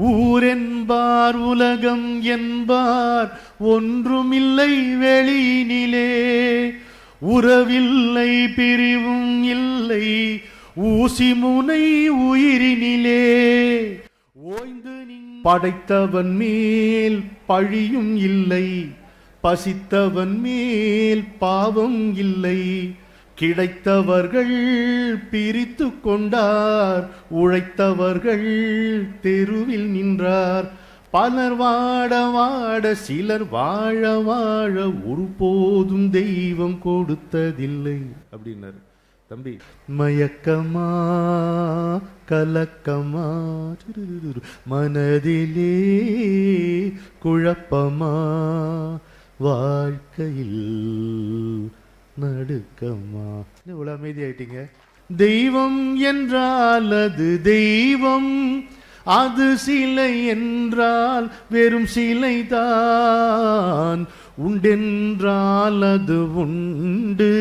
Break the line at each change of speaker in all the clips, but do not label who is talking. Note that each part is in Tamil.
ஊரென்பார் உலகம் என்பார் ஒன்றுமில்லை வெளியினிலே, உறவில்லை பிரிவும் இல்லை ஊசி முனை உயிரினிலே. ஓய்ந்து படைத்தவன் மேல் பழியும் இல்லை, பசித்தவன் மேல் பாவம் இல்லை. கிடைத்தவர்கள் பிரித்து கொண்டார், உழைத்தவர்கள் தெருவில் நின்றார். பலர் வாட வாட சிலர் வாழ வாழ ஒருபோதும் தெய்வம் கொடுத்ததில்லை அப்படின்னாரு. தம்பி, மயக்கமா கலக்கமா மனதிலே குழப்பமா வாழ்க்கையில் நடுக்கமா. இவ்வளவு அமைதி ஆயிட்டீங்க. தெய்வம் என்றால் அது தெய்வம், அது சிலை என்றால் வெறும் சிலைதான். உண்டென்றால் அது உண்டு,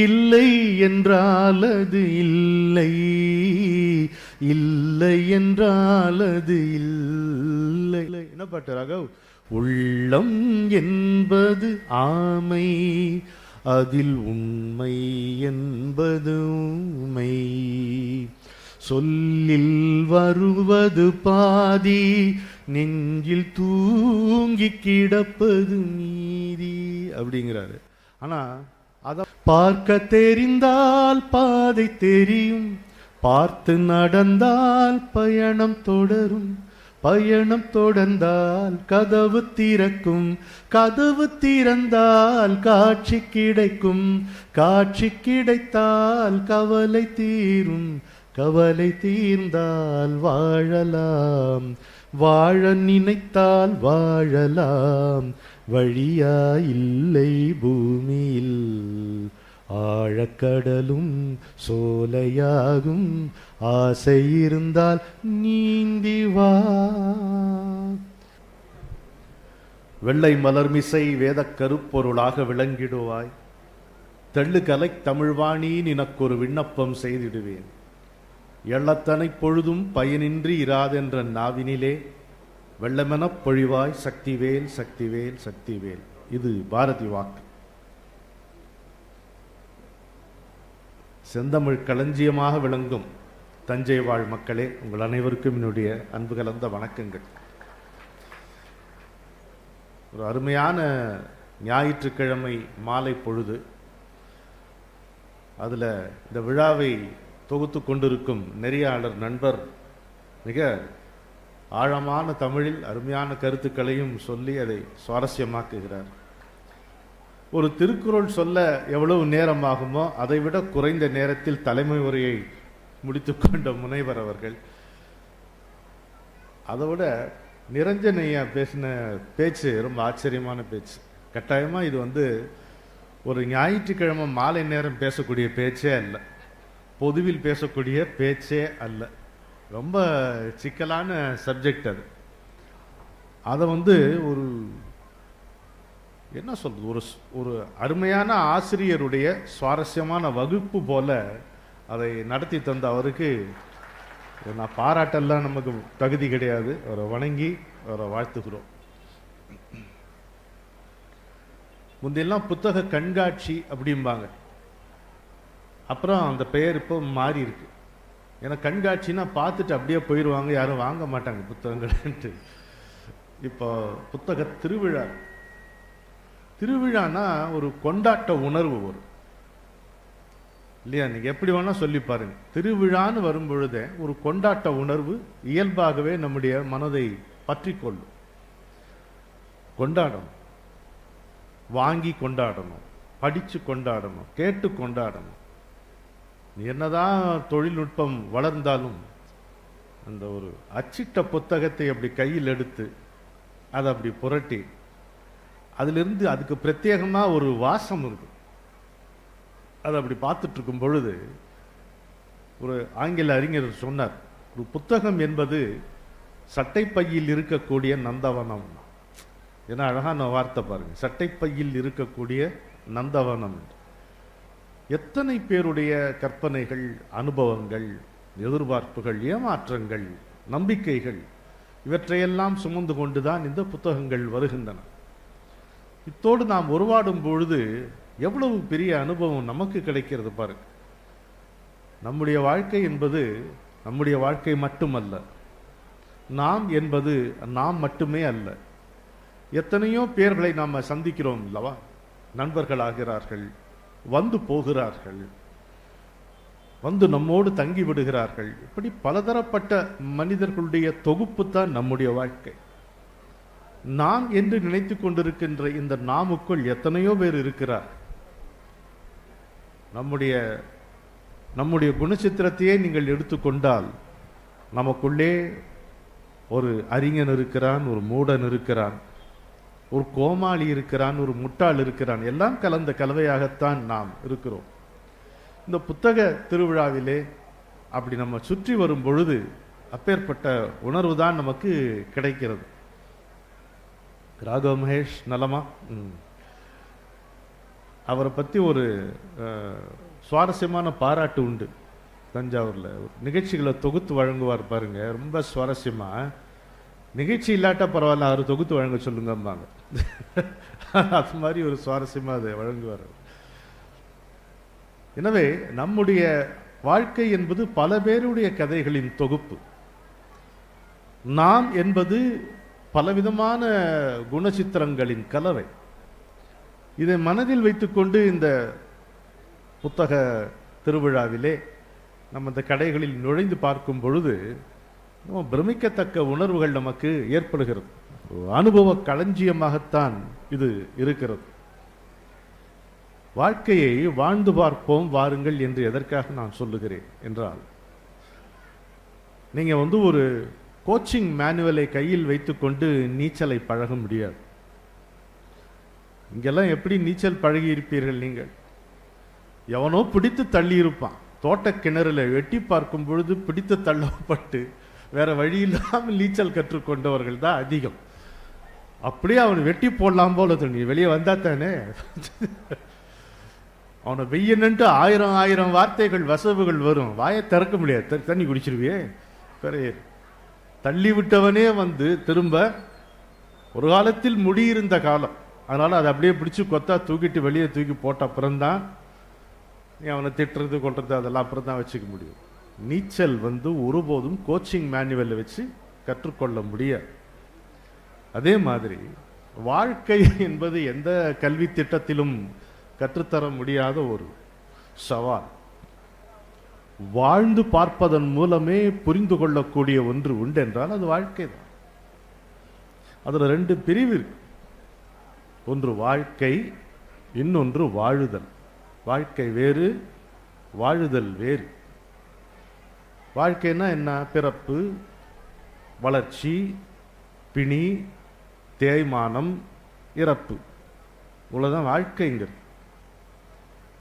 இல்லை என்றால் அது இல்லை, இல்லை என்றால் அது இல்லை. என்ன பாட்டு ராகவ்? உள்ளம் என்பது ஆமை, அதில் உண்மை என்பது உண்மை. சொல்லில் வருவது பாதி, நெஞ்சில் தூங்கி கிடப்பது நீதி அப்படிங்கிறாரு. ஆனா அத பார்க்க தெரிந்தால் பாதை தெரியும், பார்த்து நடந்தால் பயணம் தொடரும். பயணம் தொடர்ந்தால் கதவு திறக்கும், கதவு திறந்தால் காட்சி கிடைக்கும், காட்சி கிடைத்தால் கவலை தீரும், கவலை தீர்ந்தால் வாழலாம், வாழ நினைத்தால் வாழலாம். வழியா இல்லை பூமியில், ஆழக்கடலும் சோலையாகும், ஆசை இருந்தால் நீந்தி வா. வெள்ளை மலர்மிசை வேதக் கருப்பொருளாக விளங்கிடுவாய், தெள்ளுகலை தமிழ்வாணி நினக்கொரு விண்ணப்பம் செய்திடுவேன். எள்ளத்தனை பொழுதும் பயனின்றி இராதென்ற நாவினிலே வெள்ளமெனப் பொழிவாய் சக்திவேல் சக்திவேல் சக்திவேல். இது பாரதி வாக்கு. செந்தமிழ் களஞ்சியமாக விளங்கும் தஞ்சை வாழ் மக்களே, உங்கள் அனைவருக்கும் என்னுடைய அன்பு கலந்த வணக்கங்கள். ஒரு அருமையான ஞாயிற்றுக்கிழமை மாலை பொழுது, அதில் இந்த விழாவை தொகுத்து கொண்டிருக்கும் நெறியாளர் நண்பர் மிக ஆழமான தமிழில் அருமையான கருத்துக்களையும் சொல்லி அதை சுவாரஸ்யமாக்குகிறார். ஒரு திருக்குறள் சொல்ல எவ்வளவு நேரமாகுமோ அதை விட குறைந்த நேரத்தில் தலைமை உரையை முடித்து கொண்ட முனைவர் அவர்கள். அதை விட நிரஞ்சனையா பேசின பேச்சு ரொம்ப ஆச்சரியமான பேச்சு. கட்டாயமாக இது ஒரு ஞாயிற்றுக்கிழமை மாலை நேரம் பேசக்கூடிய பேச்சே அல்ல, பொதுவில் பேசக்கூடிய பேச்சே அல்ல. ரொம்ப சிக்கலான சப்ஜெக்ட் அது. அதை ஒரு என்ன சொல்றது, ஒரு அருமையான ஆசிரியருடைய சுவாரஸ்யமான வகுப்பு போல அதை நடத்தி தந்த அவருக்கு நான் பாராட்டெல்லாம் நமக்கு தகுதி கிடையாது. அவரை வணங்கி அவரை வாழ்த்துகிறோம். முந்தையெல்லாம் புத்தக கண்காட்சி அப்படிம்பாங்க, அப்புறம் அந்த பெயர் இப்போ மாறி இருக்கு. ஏன்னா கண்காட்சின்னா பார்த்துட்டு அப்படியே போயிடுவாங்க, யாரும் வாங்க மாட்டாங்க புத்தகங்கள்ன்ட்டு. இப்போ புத்தக திருவிழா. திருவிழானா ஒரு கொண்டாட்ட உணர்வு வரும் இல்லையா? நீங்க எப்படி வேணா சொல்லி பாருங்க. திருவிழான்னு வரும் பொழுதே ஒரு கொண்டாட்ட உணர்வு இயல்பாகவே நம்முடைய மனதை பற்றி கொள்ளும். கொண்டாடணும், வாங்கி கொண்டாடணும், படிச்சு கொண்டாடணும், கேட்டு கொண்டாடணும். என்னதான் தொழில்நுட்பம் வளர்ந்தாலும் அந்த ஒரு அச்சிட்ட புத்தகத்தை அப்படி கையில் எடுத்து அதை அப்படி புரட்டி அதிலிருந்து அதுக்கு பிரத்யேகமாக ஒரு வாசம் இருக்கு. அதை அப்படி பார்த்துட்டு இருக்கும் பொழுது ஒரு ஆங்கில அறிஞர் சொன்னார், ஒரு புத்தகம் என்பது சட்டைப்பையில் இருக்கக்கூடிய நந்தவனம். ஏன்னா அழகான வார்த்தை பாருங்க, சட்டைப்பையில் இருக்கக்கூடிய நந்தவனம். எத்தனை பேருடைய கற்பனைகள், அனுபவங்கள், எதிர்பார்ப்புகள், ஏமாற்றங்கள் நம்பிக்கைகள், இவற்றையெல்லாம் சுமந்து கொண்டுதான் இந்த புத்தகங்கள் வருகின்றன. இத்தோடு நாம் உருவாடும் பொழுது எவ்வளவு பெரிய அனுபவம் நமக்கு கிடைக்கிறது பாருங்க. நம்முடைய வாழ்க்கை என்பது நம்முடைய வாழ்க்கை மட்டுமல்ல, நாம் என்பது நாம் மட்டுமே அல்ல. எத்தனையோ பேர்களை நாம் சந்திக்கிறோம் அல்லவா? நண்பர்களாகிறார்கள், வந்து போகிறார்கள், வந்து நம்மோடு தங்கி விடுகிறார்கள். இப்படி பலதரப்பட்ட மனிதர்களுடைய தொகுப்பு தான் நம்முடைய வாழ்க்கை. நாம் என்று நினைத்து கொண்டிருக்கின்ற இந்த நாமுக்குள் எத்தனையோ பேர் இருக்கிறார். நம்முடைய குணச்சித்திரத்தையே நீங்கள் எடுத்துக்கொண்டால் நமக்குள்ளே ஒரு அறிஞன் இருக்கிறான், ஒரு மூடன் இருக்கிறான், ஒரு கோமாளி இருக்கிறான், ஒரு முட்டாள் இருக்கிறான். எல்லாம் கலந்த கலவையாகத்தான் நாம் இருக்கிறோம். இந்த புத்தக திருவிழாவிலே அப்படி நம்ம சுற்றி வரும் பொழுது அப்பேற்பட்ட உணர்வு தான் நமக்கு கிடைக்கிறது. ராகவ மகேஷ் நலமா? அவரை பற்றி ஒரு சுவாரஸ்யமான பாராட்டு உண்டு. தஞ்சாவூரில் நிகழ்ச்சிகளை தொகுத்து வழங்குவார் பாருங்க, ரொம்ப சுவாரஸ்யமா. நிகழ்ச்சி இல்லாட்டா பரவாயில்ல, அவர் தொகுத்து வழங்க சொல்லுங்கம்பாங்க. அது மாதிரி ஒரு சுவாரஸ்யமாக அதை வழங்குவார். எனவே நம்முடைய வாழ்க்கை என்பது பல பேருடைய கதைகளின் தொகுப்பு. நாம் என்பது பலவிதமான குணச்சித்திரங்களின் கலவை. இதை மனதில் வைத்துக்கொண்டு இந்த புத்தக திருவிழாவிலே நம்ம இந்த கடைகளில் நுழைந்து பார்க்கும் பொழுது பிரமிக்கத்தக்க உணர்வுகள் நமக்கு ஏற்படுகிறது. அனுபவ களஞ்சியமாகத்தான் இது இருக்கிறது. வாழ்க்கையை வாழ்ந்து பார்ப்போம் வாருங்கள் என்று எதற்காக நான் சொல்லுகிறேன் என்றால், நீங்க ஒரு கோச்சிங் மேனுவலை கையில் வைத்துக்கொண்டு நீச்சலை பழக முடியாது. இங்கெல்லாம் எப்படி நீச்சல் பழகி இருப்பீர்கள் நீங்கள்? எவனோ பிடித்து தள்ளி இருப்பான். தோட்ட கிணறுல வெட்டி பார்க்கும் பொழுது பிடித்து தள்ளப்பட்டு வேற வழி இல்லாமல் நீச்சல் கற்றுக்கொண்டவர்கள் தான் அதிகம். அப்படியே அவனை வெட்டி போடலாம் போல தோணி, வெளியே வந்தா தானே. அவனை வெய்யன்ட்டு ஆயிரம் வார்த்தைகள் வசவுகள் வரும், வாயை திறக்க முடியாது. தண்ணி குடிச்சிருவியே. தள்ளி விட்டவனே திரும்ப ஒரு காலத்தில் முடியிருந்த காலம், அதனால அதை அப்படியே பிடிச்சு கொத்தா தூக்கிட்டு வெளியே தூக்கி போட்ட அப்புறம்தான் நீ அவனை திட்டுறது கொள்றது அதெல்லாம் அப்புறம் தான் வச்சுக்க முடியும். நீச்சல் ஒருபோதும் கோச்சிங் மேனுவலை வச்சு கற்றுக்கொள்ள முடியாது. அதே மாதிரி வாழ்க்கை என்பது எந்த கல்வி திட்டத்திலும் கற்றுத்தர முடியாத ஒரு சவால். வாழ்ந்து பார்ப்பதன் மூலமே புரிந்து கொள்ளக்கூடிய ஒன்று உண்டு என்றால் அது வாழ்க்கை தான். அதுல ரெண்டு பிரிவு இருக்கு. ஒன்று வாழ்க்கை, இன்னொன்று வாழுதல். வாழ்க்கை வேறு, வாழுதல் வேறு. வாழ்க்கைன்னா என்ன? பிறப்பு, வளர்ச்சி, பிணி, தேய்மானம், இறப்பு, இவ்வளவுதான் வாழ்க்கைங்கிறது.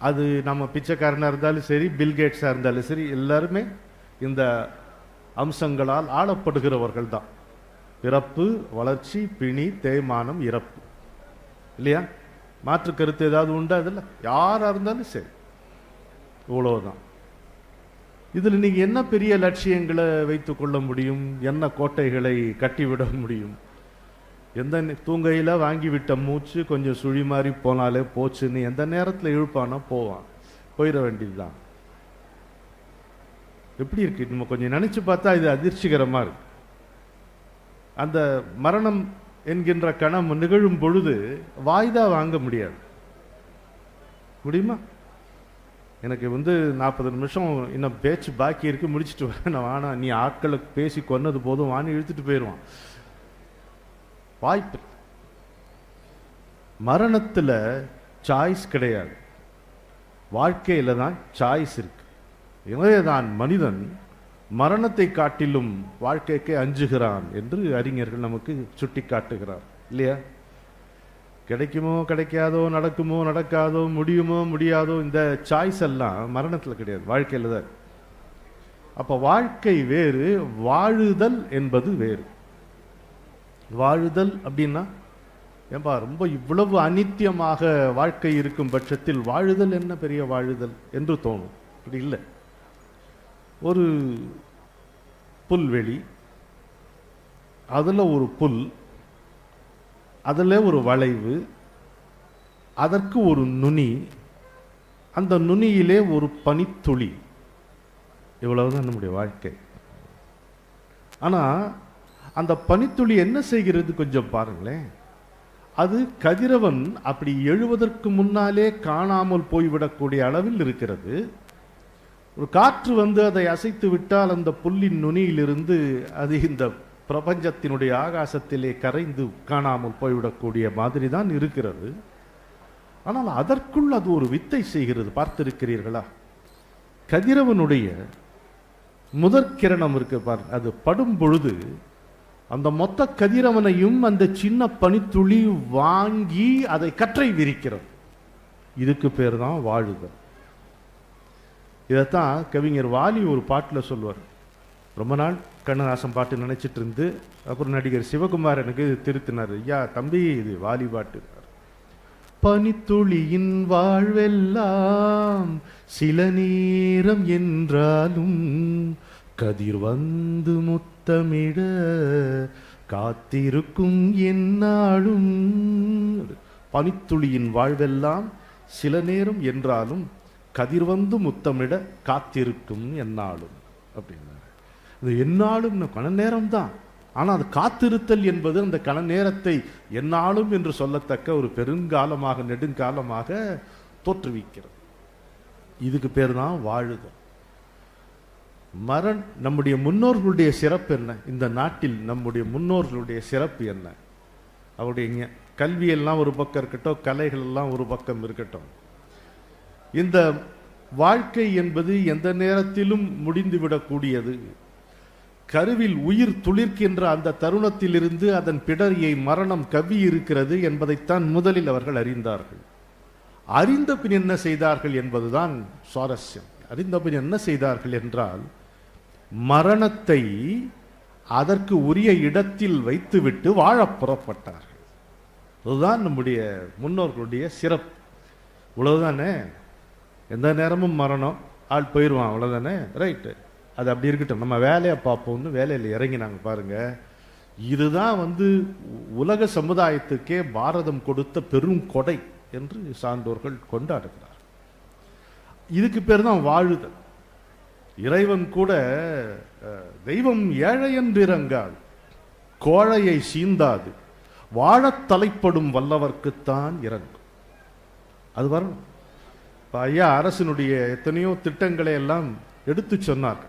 அது நம்ம பிச்சைக்காரனா இருந்தாலும் சரி, பில்கேட்ஸா இருந்தாலும் சரி, எல்லாருமே இந்த அம்சங்களால் ஆளப்படுகிறவர்கள் தான். பிறப்பு, வளர்ச்சி, பிணி, தேய்மானம், இறப்பு. இல்லையா? மாற்று கருத்து ஏதாவது உண்டா? அதில் யாரா இருந்தாலும் சரி, இவ்வளவுதான். இதுல நீங்க என்ன பெரிய லட்சியங்களை வைத்துக் கொள்ள முடியும்? என்ன கோட்டைகளை கட்டிவிட முடியும்? எந்த தூங்கையில வாங்கிவிட்ட மூச்சு கொஞ்சம் சுழி மாதிரி போனாலே போச்சுன்னு எந்த நேரத்தில் இழுப்பானோ போவான், போயிட வேண்டியதுதான். எப்படி இருக்கு? நம்ம கொஞ்சம் நினைச்சு பார்த்தா இது அதிர்ச்சிகரமா இருக்கு. அந்த மரணம் என்கின்ற கணம் நிகழும் பொழுது வாய்தா வாங்க முடியாது. முடியுமா? எனக்கு 40 நிமிஷம் இன்னும் பேச்சு பாக்கி இருக்கு, முடிச்சுட்டு வரேன், நான் வானா, நீ ஆட்களுக்கு பேசி கொன்னது போதும் வானி இழுத்துட்டு போயிடுவான். வாய்ப்பு. மரணத்துல சாய்ஸ் கிடையாது, வாழ்க்கையில தான் சாய்ஸ் இருக்கு. எனவேதான் மனிதன் மரணத்தை காட்டிலும் வாழ்க்கைக்கு அஞ்சுகிறான் என்று அறிஞர்கள் நமக்கு சுட்டி காட்டுகிறார். இல்லையா? கிடைக்குமோ கிடைக்காதோ, நடக்குமோ நடக்காதோ, முடியுமோ முடியாதோ, இந்த சாய்ஸ் எல்லாம் மரணத்தில் கிடையாது, வாழ்க்கையில தான். அப்ப வாழ்க்கை வேறு, வாழுதல் என்பது வேறு. வாழுதல் அப்படின்னா, ஏன்பா ரொம்ப இவ்வளவு அனித்தியமாக வாழ்க்கை இருக்கும் பட்சத்தில் வாழுதல் என்ன பெரிய வாழுதல் என்று தோணும். அப்படி இல்லை. ஒரு புல்வெளி, அதில் ஒரு புல், அதில் ஒரு வளைவு, அதற்கு ஒரு நுனி, அந்த நுனியிலே ஒரு பனித்துளி. இவ்வளவுதான் நம்முடைய வாழ்க்கை. ஆனால் அந்த பனித்துளி என்ன செய்கிறது கொஞ்சம் பாருங்களேன். அது கதிரவன் அப்படி எழுவதற்கு முன்னாலே காணாமல் போய்விடக்கூடிய அளவில் இருக்கிறது. ஒரு காற்று வந்து அதை அசைத்து விட்டால் அந்த புல்லின் நுனியிலிருந்து அது இந்த பிரபஞ்சத்தினுடைய ஆகாசத்திலே கரைந்து காணாமல் போய்விடக்கூடிய மாதிரி தான் இருக்கிறது. ஆனால் அதற்குள் அது ஒரு வித்தை செய்கிறது. பார்த்திருக்கிறீர்களா? கதிரவனுடைய முதற்கிரணம் இருக்கு பாரு, அது படும் பொழுது அந்த மொத்த கதிரவனையும் அந்த சின்ன பனித்துளி வாங்கி அதை கற்றை விரிக்கிறது. இதுக்கு பேர் தான் வாழுதல். இதைத்தான் கவிஞர் வாலி ஒரு பாட்டில் சொல்வார். ரொம்ப நாள் கண்ணதாசன் பாட்டு நினைச்சிட்டு இருந்து அப்புறம் நடிகர் சிவகுமார் எனக்கு திருத்தினார். ஐயா தம்பி, இது வாலி பாட்டு. பனித்துளியின் வாழ்வெல்லாம் சில நேரம் என்றாலும் கதிர் வந்து முத்தமிட காத்திருக்கும் என்னாலும். பனித்துளியின் வாழ்வெல்லாம் சில நேரம் என்றாலும் கதிர் வந்து முத்தமிட காத்திருக்கும் என்னாலும் அப்படின்னாரு. அது என்னாலும் கண நேரம் தான். ஆனால் அது காத்திருத்தல் என்பது அந்த கண நேரத்தை என்னாலும் என்று சொல்லத்தக்க ஒரு பெருங்காலமாக நெடுங்காலமாக தோற்றுவிக்கிறது. இதுக்கு பேர் தான் வாழுதல். நம்முடைய முன்னோர்களுடைய சிறப்பு என்ன? இந்த நாட்டில் நம்முடைய முன்னோர்களுடைய சிறப்பு என்ன? அவருடைய கல்வியெல்லாம் ஒரு பக்கம் இருக்கட்டும், கலைகள் எல்லாம் ஒரு பக்கம் இருக்கட்டும், இந்த வாழ்க்கை என்பது எந்த நேரத்திலும் முடிந்துவிடக்கூடியது. கருவில் உயிர் துளிர்க்கின்ற அந்த தருணத்திலிருந்து அதன் பிடரியை மரணம் கவ்வி இருக்கிறது என்பதைத்தான் முதலில் அவர்கள் அறிந்தார்கள். அறிந்த பின் என்ன செய்தார்கள் என்பதுதான் சுவாரஸ்யம். அறிந்த பின் என்ன செய்தார்கள் என்றால், மரணத்தை அதற்கு உரிய இடத்தில் வைத்துவிட்டு வாழ புறப்பட்டார்கள். அதுதான் நம்முடைய முன்னோர்களுடைய சிறப்பு. இவ்வளவுதானே. எந்த நேரமும் மரணம், ஆள் போயிடுவான், அவ்வளவுதானே, ரைட்டு, அது அப்படி இருக்கட்டும், நம்ம வேலையை பார்ப்போம்னு வேலையில் இறங்கினாங்க பாருங்க. இதுதான் உலக சமுதாயத்துக்கே பாரதம் கொடுத்த பெரும் கொடை என்று சான்றோர்கள் கொண்டாடுகிறார். இதுக்கு பேர் தான் வாழுதல். இறைவன் கூட தெய்வம் ஏழை என்று இறங்காது, கோழையை சீந்தாது, வாழத் தலைப்படும் வல்லவர்க்குத்தான் இறங்கும். அது வரணும். ஐயா அரசினுடைய எத்தனையோ திட்டங்களை எல்லாம் எடுத்து சொன்னார்.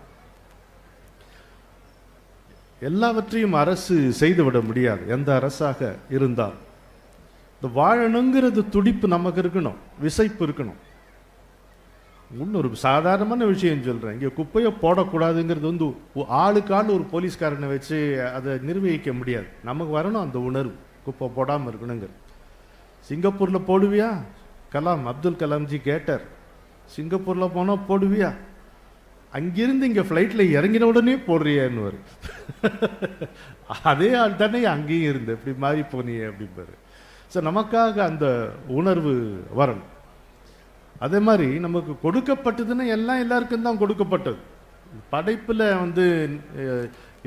எல்லாவற்றையும் அரசு செய்துவிட முடியாது, எந்த அரசாக இருந்தால். இந்த வாழணுங்கிறது துடிப்பு நமக்கு இருக்கணும், விசைப்பு இருக்கணும். இன்னொரு சாதாரணமான விஷயம் சொல்றேன். இங்க குப்பையை போடக்கூடாதுங்கிறது ஆளுக்கு ஆள் ஒரு போலீஸ்காரனை வச்சு அதை நிர்வகிக்க முடியாது. நமக்கு வரணும் அந்த உணர்வு, குப்பை போடாமல் இருக்கணுங்கிறது. சிங்கப்பூர்ல போடுவியா? அப்துல் கலாம்ஜி கேட்டார், சிங்கப்பூர்ல போனா போடுவியா? அங்கிருந்து இங்க ஃப்ளைட்ல இறங்கின உடனே போடுறியான்னு. அதே ஆள் தானே அங்கேயும் இருந்து எப்படி மாறி போனியே அப்படிப்பாரு. சார், நமக்காக அந்த உணர்வு வரணும். அதே மாதிரி நமக்கு கொடுக்கப்பட்டதுன்னா எல்லாம் எல்லாருக்கும் தான் கொடுக்கப்பட்டது. படைப்புல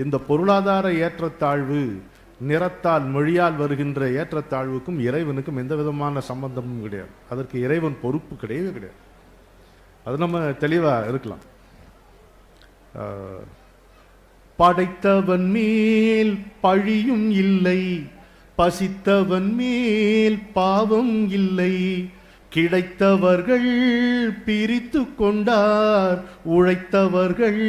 இந்த பொருளாதார ஏற்றத்தாழ்வு, நிறத்தால் மொழியால் வருகின்ற ஏற்றத்தாழ்வுக்கும் இறைவனுக்கும் எந்த விதமான சம்பந்தமும் கிடையாது. அதற்கு இறைவன் பொறுப்பு கிடையவே கிடையாது. அது நம்ம தெளிவா இருக்கலாம். படைத்தவன் மேல் பழியும் இல்லை, பசித்தவன் மேல் பாவம் இல்லை, கிடைத்தவர்கள் பிரித்து கொண்டார், உழைத்தவர்கள்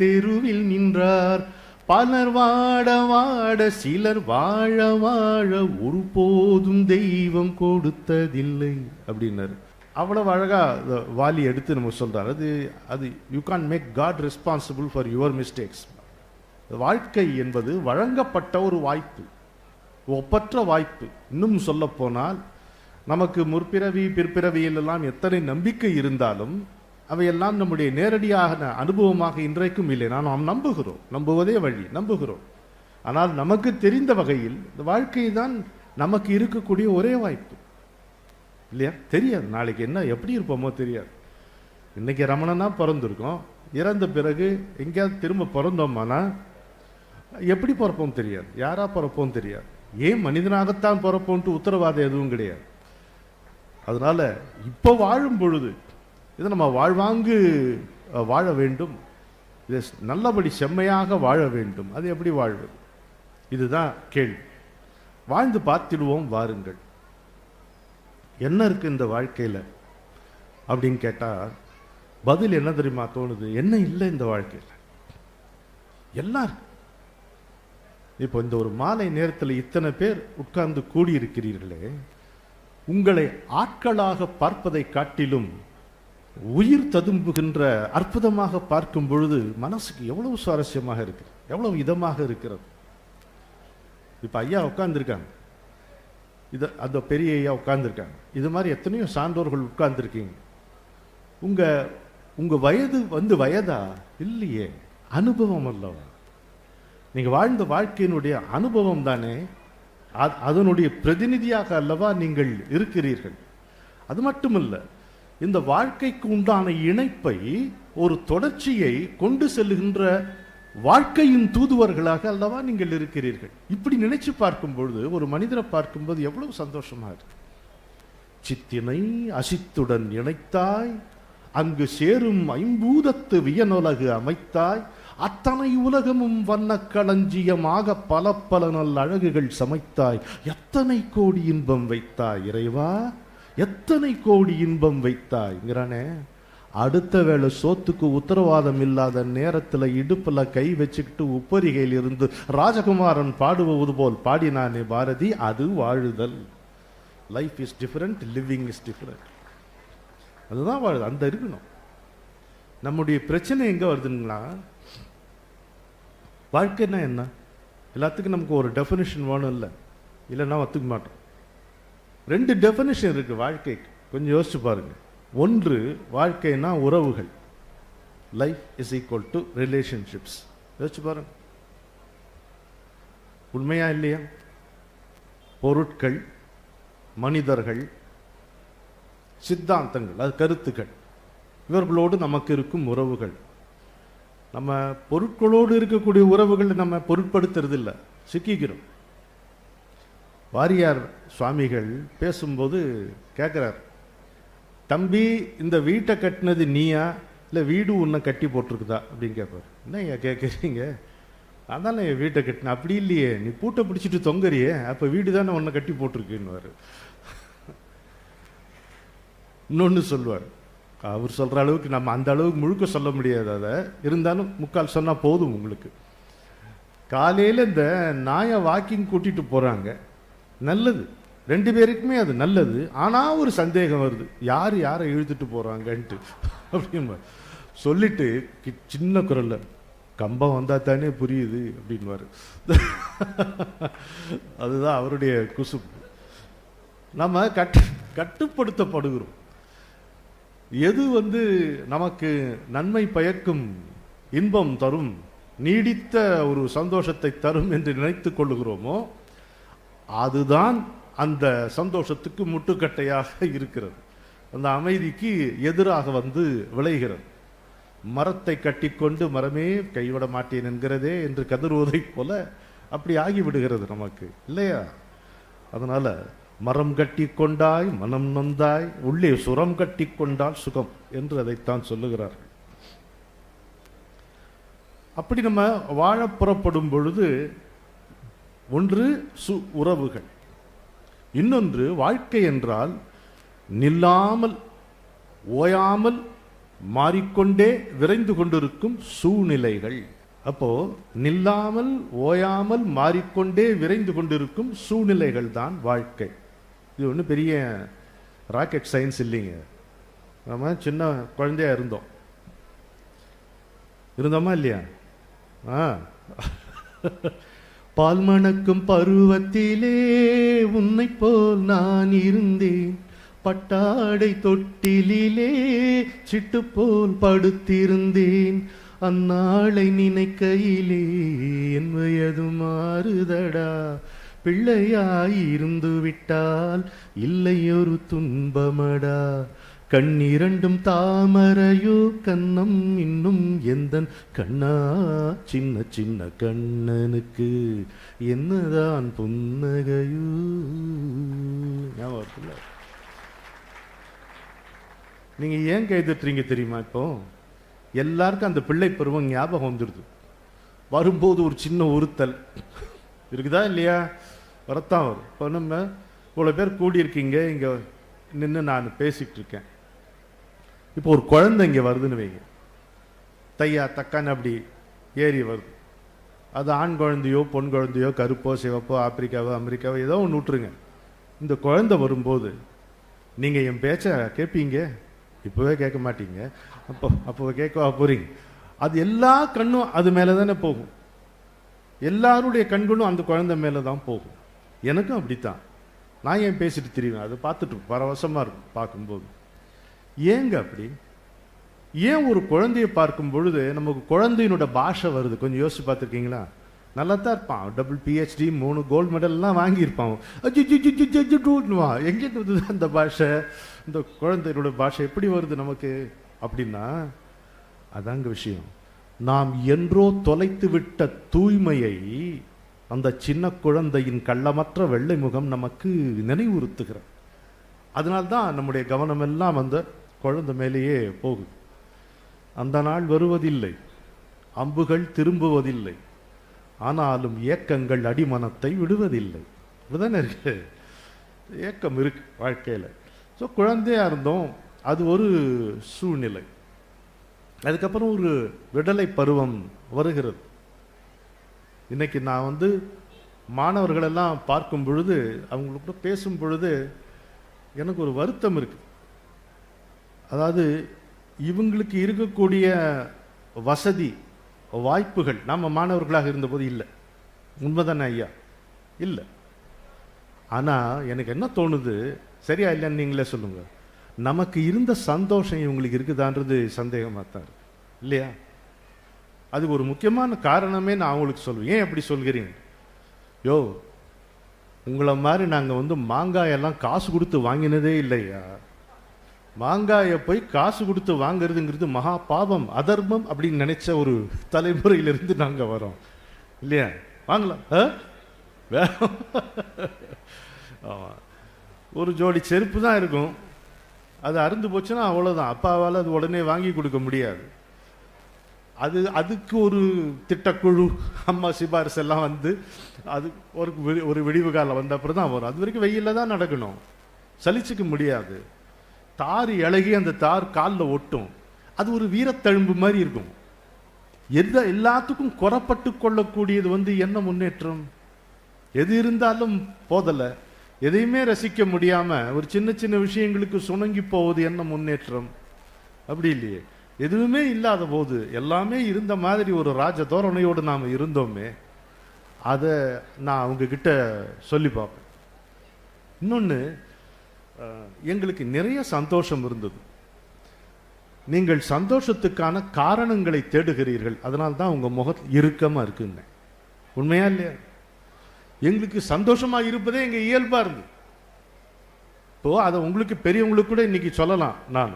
தெருவில் நின்றார், பலர் வாட வாட சிலர் வாழ வாழ ஒருபோதும் தெய்வம் கொடுத்ததில்லை அப்படின்னாரு. அவ்வளவு அழகா வாலி எடுத்து நம்ம சொல்றாரு. அது you can't make God responsible for your mistakes. வாழ்க்கை என்பது வழங்கப்பட்ட ஒரு வாய்ப்பு, ஒப்பற்ற வாய்ப்பு. இன்னும் சொல்ல போனால் நமக்கு முற்பிறவி பிற்பிறவியில் எல்லாம் எத்தனை நம்பிக்கை இருந்தாலும் அவையெல்லாம் நம்முடைய நேரடியாக அனுபவமாக இன்றைக்கும் இல்லை. நாம் நம்புகிறோம், நம்புவதே வழி, நம்புகிறோம். ஆனால் நமக்கு தெரிந்த வகையில் இந்த வாழ்க்கை தான் நமக்கு இருக்கக்கூடிய ஒரே வாய்ப்பு இல்லையா? தெரியாது நாளைக்கு என்ன எப்படி இருப்போமோ தெரியாது. இன்னைக்கு ரமணனா பிறந்திருக்கோம், இறந்த பிறகு எங்கேயாவது திரும்ப பிறந்தோம்னா எப்படி பிறப்போம் தெரியாது, யாரா பிறப்போம் தெரியாது, ஏன் மனிதனாகத்தான் பிறப்போன்ட்டு உத்தரவாதம் எதுவும் கிடையாது. அதனால இப்போ வாழும் பொழுது இதை நம்ம வாழ்வாங்கு வாழ வேண்டும், இதை நல்லபடி செம்மையாக வாழ வேண்டும். அது எப்படி வாழ்வது, இதுதான் கேள்வி. வாழ்ந்து பார்த்திடுவோம் வாருங்கள். என்ன இருக்கு இந்த வாழ்க்கையில் அப்படின்னு கேட்டால் பதில் என்ன தெரியுமா தோணுது? என்ன இல்லை இந்த வாழ்க்கையில்? எல்லாம் இப்போ இந்த ஒரு மாலை நேரத்தில் இத்தனை பேர் உட்கார்ந்து கூடியிருக்கிறீர்களே, உங்களை ஆட்களாக பார்ப்பதை காட்டிலும் உயிர் ததும்புகின்ற அற்புதமாக பார்க்கும் பொழுது மனசுக்கு எவ்வளவு சுவாரஸ்யமாக இருக்கு, எவ்வளவு இதமாக இருக்கிறது. இப்ப ஐயா உட்கார்ந்துருக்காங்க, இது அந்த பெரிய ஐயா உட்கார்ந்துருக்காங்க, இது மாதிரி எத்தனையோ சான்றோர்கள் உட்கார்ந்துருக்கீங்க. உங்க வயது வயதா இல்லையே, அனுபவம் அல்லவா? நீங்க வாழ்ந்த வாழ்க்கையினுடைய அனுபவம் தானே, அதனுடைய பிரதிநிதியாக அல்லவா நீங்கள் இருக்கிறீர்கள். அது மட்டுமல்ல, இந்த வாழ்க்கைக்கு உண்டான இணைப்பை, ஒரு தொடர்ச்சியை கொண்டு செல்லுகின்ற வாழ்க்கையின் தூதுவர்களாக அல்லவா நீங்கள் இருக்கிறீர்கள். இப்படி நினைச்சு பார்க்கும் பொழுது, ஒரு மனிதரை பார்க்கும்போது எவ்வளவு சந்தோஷமா இருக்கு. சித்தினை அசித்துடன் இணைத்தாய், அங்கு சேரும் ஐம்பூதத்து வியனுலகு அமைத்தாய், அத்தனை உலகமும் வண்ண களஞ்சியமாக பல பல நல்ல அழகுகள் சமைத்தாய், எத்தனை கோடி இன்பம் வைத்தாய் இறைவா, எத்தனை கோடி இன்பம் வைத்தாய்ங்கிறானே. அடுத்த வேளை சோத்துக்கு உத்தரவாதம் இல்லாத நேரத்தில் இடுப்புல கை வச்சுக்கிட்டு உப்பரிகையில் இருந்து ராஜகுமாரன் பாடுவது போல் பாடினானே பாரதி, அது வாழுதல். Life is different, living is different. அதுதான் வாழுது, அந்த இருக்கணும். நம்முடைய பிரச்சனை எங்க வருதுங்களா? வாழ்க்கைன்னா என்ன? எல்லாத்துக்கும் நமக்கு ஒரு டெஃபினிஷன் வேணும், இல்லை இல்லைன்னா ஒத்துக்க மாட்டோம். ரெண்டு டெஃபினிஷன் இருக்கு வாழ்க்கைக்கு, கொஞ்சம் யோசிச்சு பாருங்க. ஒன்று, வாழ்க்கைனா உறவுகள், life is equal to relationships. யோசிச்சு பாருங்க, உண்மையா இல்லையா? பொருட்கள், மனிதர்கள், சித்தாந்தங்கள், அது கருத்துக்கள், இவர்களோடு நமக்கு இருக்கும் உறவுகள். நம்ம பொருட்களோடு இருக்கக்கூடிய உறவுகள் நம்ம பொருட்படுத்துறது இல்லை, சிக்கிக்கிறோம். வாரியார் சுவாமிகள் பேசும்போது கேட்குறார், தம்பி இந்த வீட்டை கட்டினது நீயா இல்லை வீடு உன்னை கட்டி போட்டிருக்குதா அப்படின்னு கேட்பார். என்ன ஐயா கேட்குறீங்க? அதான என் வீட்டை கட்டின. அப்படி இல்லையே, நீ பூட்டை பிடிச்சிட்டு தொங்கறியே, அப்போ வீடு தானே உன்னை கட்டி போட்டிருக்குன்னு. இன்னொன்று சொல்லுவார், அவர் சொல்கிற அளவுக்கு நம்ம அந்த அளவுக்கு முழுக்க சொல்ல முடியாது, அதை இருந்தாலும் முக்கால் சொன்னால் போதும் உங்களுக்கு. காலையில் இந்த நாயை வாக்கிங் கூட்டிகிட்டு போகிறாங்க, நல்லது, ரெண்டு பேருக்குமே அது நல்லது. ஆனால் ஒரு சந்தேகம் வருது, யார் யாரை இழுத்துட்டு போகிறாங்கன்ட்டு அப்படின்னு சொல்லிட்டு சின்ன குரல்ல, கம்பம் வந்தால் தானே புரியுது அப்படின்வாரு. அதுதான் அவருடைய குசுப்பு. நம்ம கட்டுப்படுத்தப்படுகிறோம். எது நமக்கு நன்மை பயக்கும், இன்பம் தரும், நீடித்த ஒரு சந்தோஷத்தை தரும் என்று நினைத்து கொள்ளுகிறோமோ அதுதான் அந்த சந்தோஷத்துக்கு முட்டுக்கட்டையாக இருக்கிறது, அந்த அமைதிக்கு எதிராக விளைகிறது. மரத்தை கட்டிக்கொண்டு மரமே கைவிட மாட்டேன் என்கிறதே என்று கதறுவதை போல அப்படி ஆகிவிடுகிறது நமக்கு, இல்லையா? அதனால மரம் கட்டி கொண்டாய் மனம் நொந்தாய், உள்ளே சுரம் கட்டி கொண்டால் சுகம் என்று அதைத்தான் சொல்லுகிறார்கள். அப்படி நம்ம வாழ புறப்படும் பொழுது, ஒன்று உறவுகள், இன்னொன்று வாழ்க்கை என்றால் நில்லாமல் ஓயாமல் மாறிக்கொண்டே விரைந்து கொண்டிருக்கும் சூழ்நிலைகள். அப்போ நில்லாமல் ஓயாமல் மாறிக்கொண்டே விரைந்து கொண்டிருக்கும் சூழ்நிலைகள் தான் வாழ்க்கை. இது ஒன்றும் பெரிய ராக்கெட் சயின்ஸ் இல்லைங்க. நம்ம சின்ன குழந்தையா இருந்தோமா இல்லையா? பால் மணக்கும் பருவத்திலே உன்னை போல் நான் இருந்தேன், பட்டாடை தொட்டிலே சிட்டு போல் படுத்திருந்தேன், அந்நாளை நினைக்கையிலே என் வயது மாறுதடா, பிள்ளையாயிருந்து விட்டால் இல்லை ஒரு துன்பமடா, கண்ணிரண்டும் தாமரையோ கண்ணம் இன்னும் எந்தன் கண்ணா சின்ன சின்ன கண்ணனுக்கு என்னதான் புன்னகையோ. ஞாபகம், நீங்க ஏன் கைதட்டுறீங்க தெரியுமா? இப்போ எல்லாருக்கும் அந்த பிள்ளை பருவம் ஞாபகம் வந்துடுது. வரும்போது ஒரு சின்ன உறுத்தல் இருக்குதா இல்லையா? வரத்தான் வரும். இப்போ நம்ம இவ்வளோ பேர் கூடியிருக்கீங்க, இங்கே நின்று நான் பேசிகிட்டு இருக்கேன். இப்போ ஒரு குழந்தை இங்கே வருதுன்னு வைங்க, தையா தக்கான்னு அப்படி ஏறி வருது. அது ஆண் குழந்தையோ பொன் குழந்தையோ கருப்போ சிவப்போ ஆப்பிரிக்காவோ அமெரிக்காவோ ஏதோ ஒன்று விட்டுருங்க. இந்த குழந்தை வரும்போது நீங்கள் என் பேச்சை கேட்பீங்க? இப்போவே கேட்க மாட்டீங்க, அப்போ கேட்க போறீங்க. அது எல்லா கண்ணும் அது மேலே தானே போகும். எல்லாருடைய கண்களும் அந்த குழந்தை மேலே தான் போகும். எனக்கும் அப்படித்தான். நான் ஏன் பேசிட்டு தெரியுவேன், அதை பார்த்துட்டு பரவசமாக இருக்கும் பார்க்கும்போது. ஏங்க அப்படி? ஏன் ஒரு குழந்தையை பார்க்கும் பொழுது நமக்கு குழந்தையினோட பாஷை வருது? கொஞ்சம் யோசிச்சு பார்த்துருக்கீங்களா? நல்லா தான் இருப்பான், டபுள் PhD 3 கோல்டு மெடல்லாம் வாங்கியிருப்பான். எங்கிட்டு வருது அந்த பாஷை? இந்த குழந்தையோட பாஷை எப்படி வருது நமக்கு அப்படின்னா, அதாங்க விஷயம். நாம் என்றோ தொலைத்து விட்ட தூய்மையை அந்த சின்ன குழந்தையின் கள்ளமற்ற வெள்ளை முகம் நமக்கு நினைவுறுத்துகிற. அதனால்தான் நம்முடைய கவனம் எல்லாம் அந்த குழந்தை மேலேயே போகுது. அந்த நாள் வருவதில்லை, அம்புகள் திரும்புவதில்லை, ஆனாலும் ஏக்கங்கள் அடிமனத்தை விடுவதில்லை. இப்படிதானே இருக்கு, ஏக்கம் இருக்கு வாழ்க்கையில். ஸோ குழந்தையா இருந்தோம், அது ஒரு சூழ்நிலை. அதுக்கப்புறம் ஒரு விடலை பருவம் வருகிறது. இன்னைக்கு நான் மாணவர்களெல்லாம் பார்க்கும் பொழுது, அவங்களுக்கு பேசும் பொழுது எனக்கு ஒரு வருத்தம் இருக்கு. அதாவது இவங்களுக்கு இருக்கக்கூடிய வசதி வாய்ப்புகள் நம்ம மாணவர்களாக இருந்தபோது இல்லை. உண்மைதானே ஐயா? இல்லை. ஆனால் எனக்கு என்ன தோணுது, சரியா இல்லைன்னு நீங்களே சொல்லுங்க, நமக்கு இருந்த சந்தோஷம் இவங்களுக்கு இருக்குதான்றது சந்தேகமாக தான் இருக்கு இல்லையா? அதுக்கு ஒரு முக்கியமான காரணமே நான் அவங்களுக்கு சொல்லுவேன். ஏன் எப்படி சொல்கிறீங்க? யோ, உங்களை மாதிரி நாங்கள் மாங்காயெல்லாம் காசு கொடுத்து வாங்கினதே இல்லையா. மாங்காயை போய் காசு கொடுத்து வாங்கிறதுங்கிறது மகா பாவம், அதர்மம் அப்படின்னு நினைச்ச ஒரு தலைமுறையிலிருந்து நாங்கள் வரோம் இல்லையா? வாங்கலாம். ஒரு ஜோடி செருப்பு தான் இருக்கும், அது அருந்து போச்சுன்னா அவ்வளோதான். அப்பாவால் அது உடனே வாங்கி கொடுக்க முடியாது. அதுக்கு ஒரு திட்டக்குழு, அம்மா சிபாரிசு எல்லாம் அது ஒரு விடிவு காலம் வந்த அப்புறம் தான் வரும். அது வரைக்கும் வெயிலில் தான் நடக்கணும், சலிச்சுக்க முடியாது. தார் இழகி அந்த தார் காலில் ஒட்டும். அது ஒரு வீரத்தழும்பு மாதிரி இருக்கும். எல்லாத்துக்கும் குறப்பட்டு கொள்ளக்கூடியது என்ன முன்னேற்றம்? எது இருந்தாலும் போதலை, எதையுமே ரசிக்க முடியாம ஒரு சின்ன சின்ன விஷயங்களுக்கு சுணங்கி போவது என்ன முன்னேற்றம்? அப்படி இல்லையே. எதுவுமே இல்லாத போது எல்லாமே இருந்த மாதிரி ஒரு ராஜ தோரணையோடு நாம் இருந்தோமே, அதை நான் அவங்க கிட்ட சொல்லி பார்ப்பேன். இன்னொன்று, எங்களுக்கு நிறைய சந்தோஷம் இருந்தது. நீங்கள் சந்தோஷத்துக்கான காரணங்களை தேடுகிறீர்கள், அதனால்தான் உங்க முகம் இறுக்கமா இருக்குன்னு. உண்மையா இல்லையா? எங்களுக்கு சந்தோஷமா இருப்பதே எங்க இயல்பா இருந்து. இப்போ அதை உங்களுக்கு பெரியவங்களுக்கு கூட இன்னைக்கு சொல்லலாம். நான்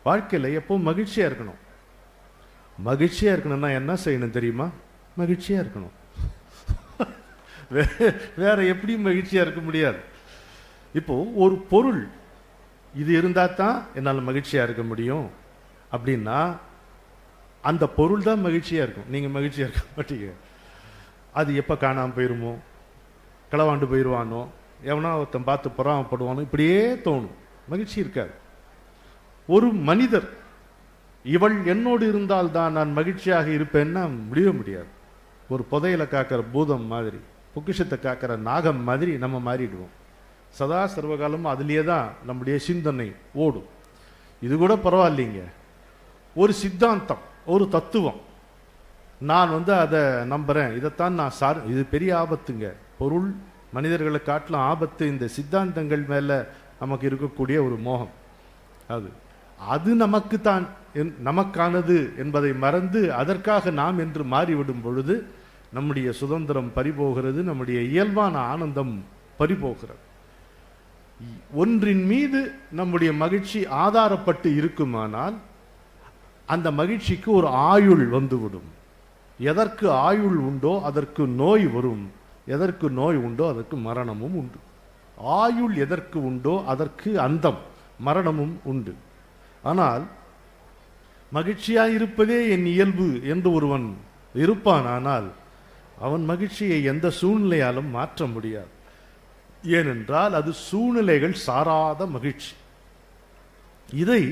வாழ்க்கையில எப்போ மகிழ்ச்சியா இருக்கணும். மகிழ்ச்சியா இருக்கணும்னா என்ன செய்யணும் தெரியுமா? மகிழ்ச்சியா இருக்கணும். வேற எப்படி மகிழ்ச்சியா இருக்க முடியாது? இப்போ ஒரு பொருள் இது இருந்தா தான் என்னால் மகிழ்ச்சியா இருக்க முடியும் அப்படின்னா, அந்த பொருள் தான் மகிழ்ச்சியா இருக்கும். நீங்க மகிழ்ச்சியா இருக்க மாட்டீங்க. அது எப்போ காணாமல் போயிருமோ, களவாண்டு போயிடுவானோ, எவனா ஒருத்தன் பார்த்து பொறாமப்படுவானோ, இப்படியே தோணும். மகிழ்ச்சி இருக்காது. ஒரு மனிதர் இவள் என்னோடு இருந்தால் தான் நான் மகிழ்ச்சியாக இருப்பேன்னா முடியவே முடியாது. ஒரு புதையில காக்கிற பூதம் மாதிரி, பொக்கிஷத்தை காக்கிற நாகம் மாதிரி நம்ம மாறிடுவோம். சதா சர்வகாலமும் அதுலேயே தான் நம்முடைய சிந்தனை ஓடும். இது கூட பரவாயில்லைங்க, ஒரு சித்தாந்தம், ஒரு தத்துவம், நான் அதை நம்புறேன், இதைத்தான் நான் இது பெரிய ஆபத்துங்க. பொருள் மனிதர்களை காட்டிலும் ஆபத்து இந்த சித்தாந்தங்கள் மேல நமக்கு இருக்கக்கூடிய ஒரு மோகம். அது நமக்கு தான் நமக்கானது என்பதை மறந்து அதற்காக நாம் என்று மாறிவிடும் பொழுது நம்முடைய சுதந்திரம் பறிபோகிறது, நம்முடைய இயல்பான ஆனந்தம் பறிபோகிறது. ஒன்றின் மீது நம்முடைய மகிழ்ச்சி ஆதாரப்பட்டு இருக்குமானால் அந்த மகிழ்ச்சிக்கு ஒரு ஆயுள் வந்துவிடும். எதற்கு ஆயுள் உண்டோ அதற்கு நோய் வரும், எதற்கு நோய் உண்டோ அதற்கு மரணமும் உண்டு. ஆயுள் எதற்கு உண்டோ அதற்கு அந்தம், மரணமும் உண்டு. ஆனால் மகிழ்ச்சியாய் இருப்பதே என் இயல்பு என்று ஒருவன் இருப்பானால் அவன் மகிழ்ச்சியை எந்த சூழ்நிலையாலும் மாற்ற முடியாது. ஏனென்றால் அது சூழ்நிலைகள் சாராத மகிழ்ச்சி. இதை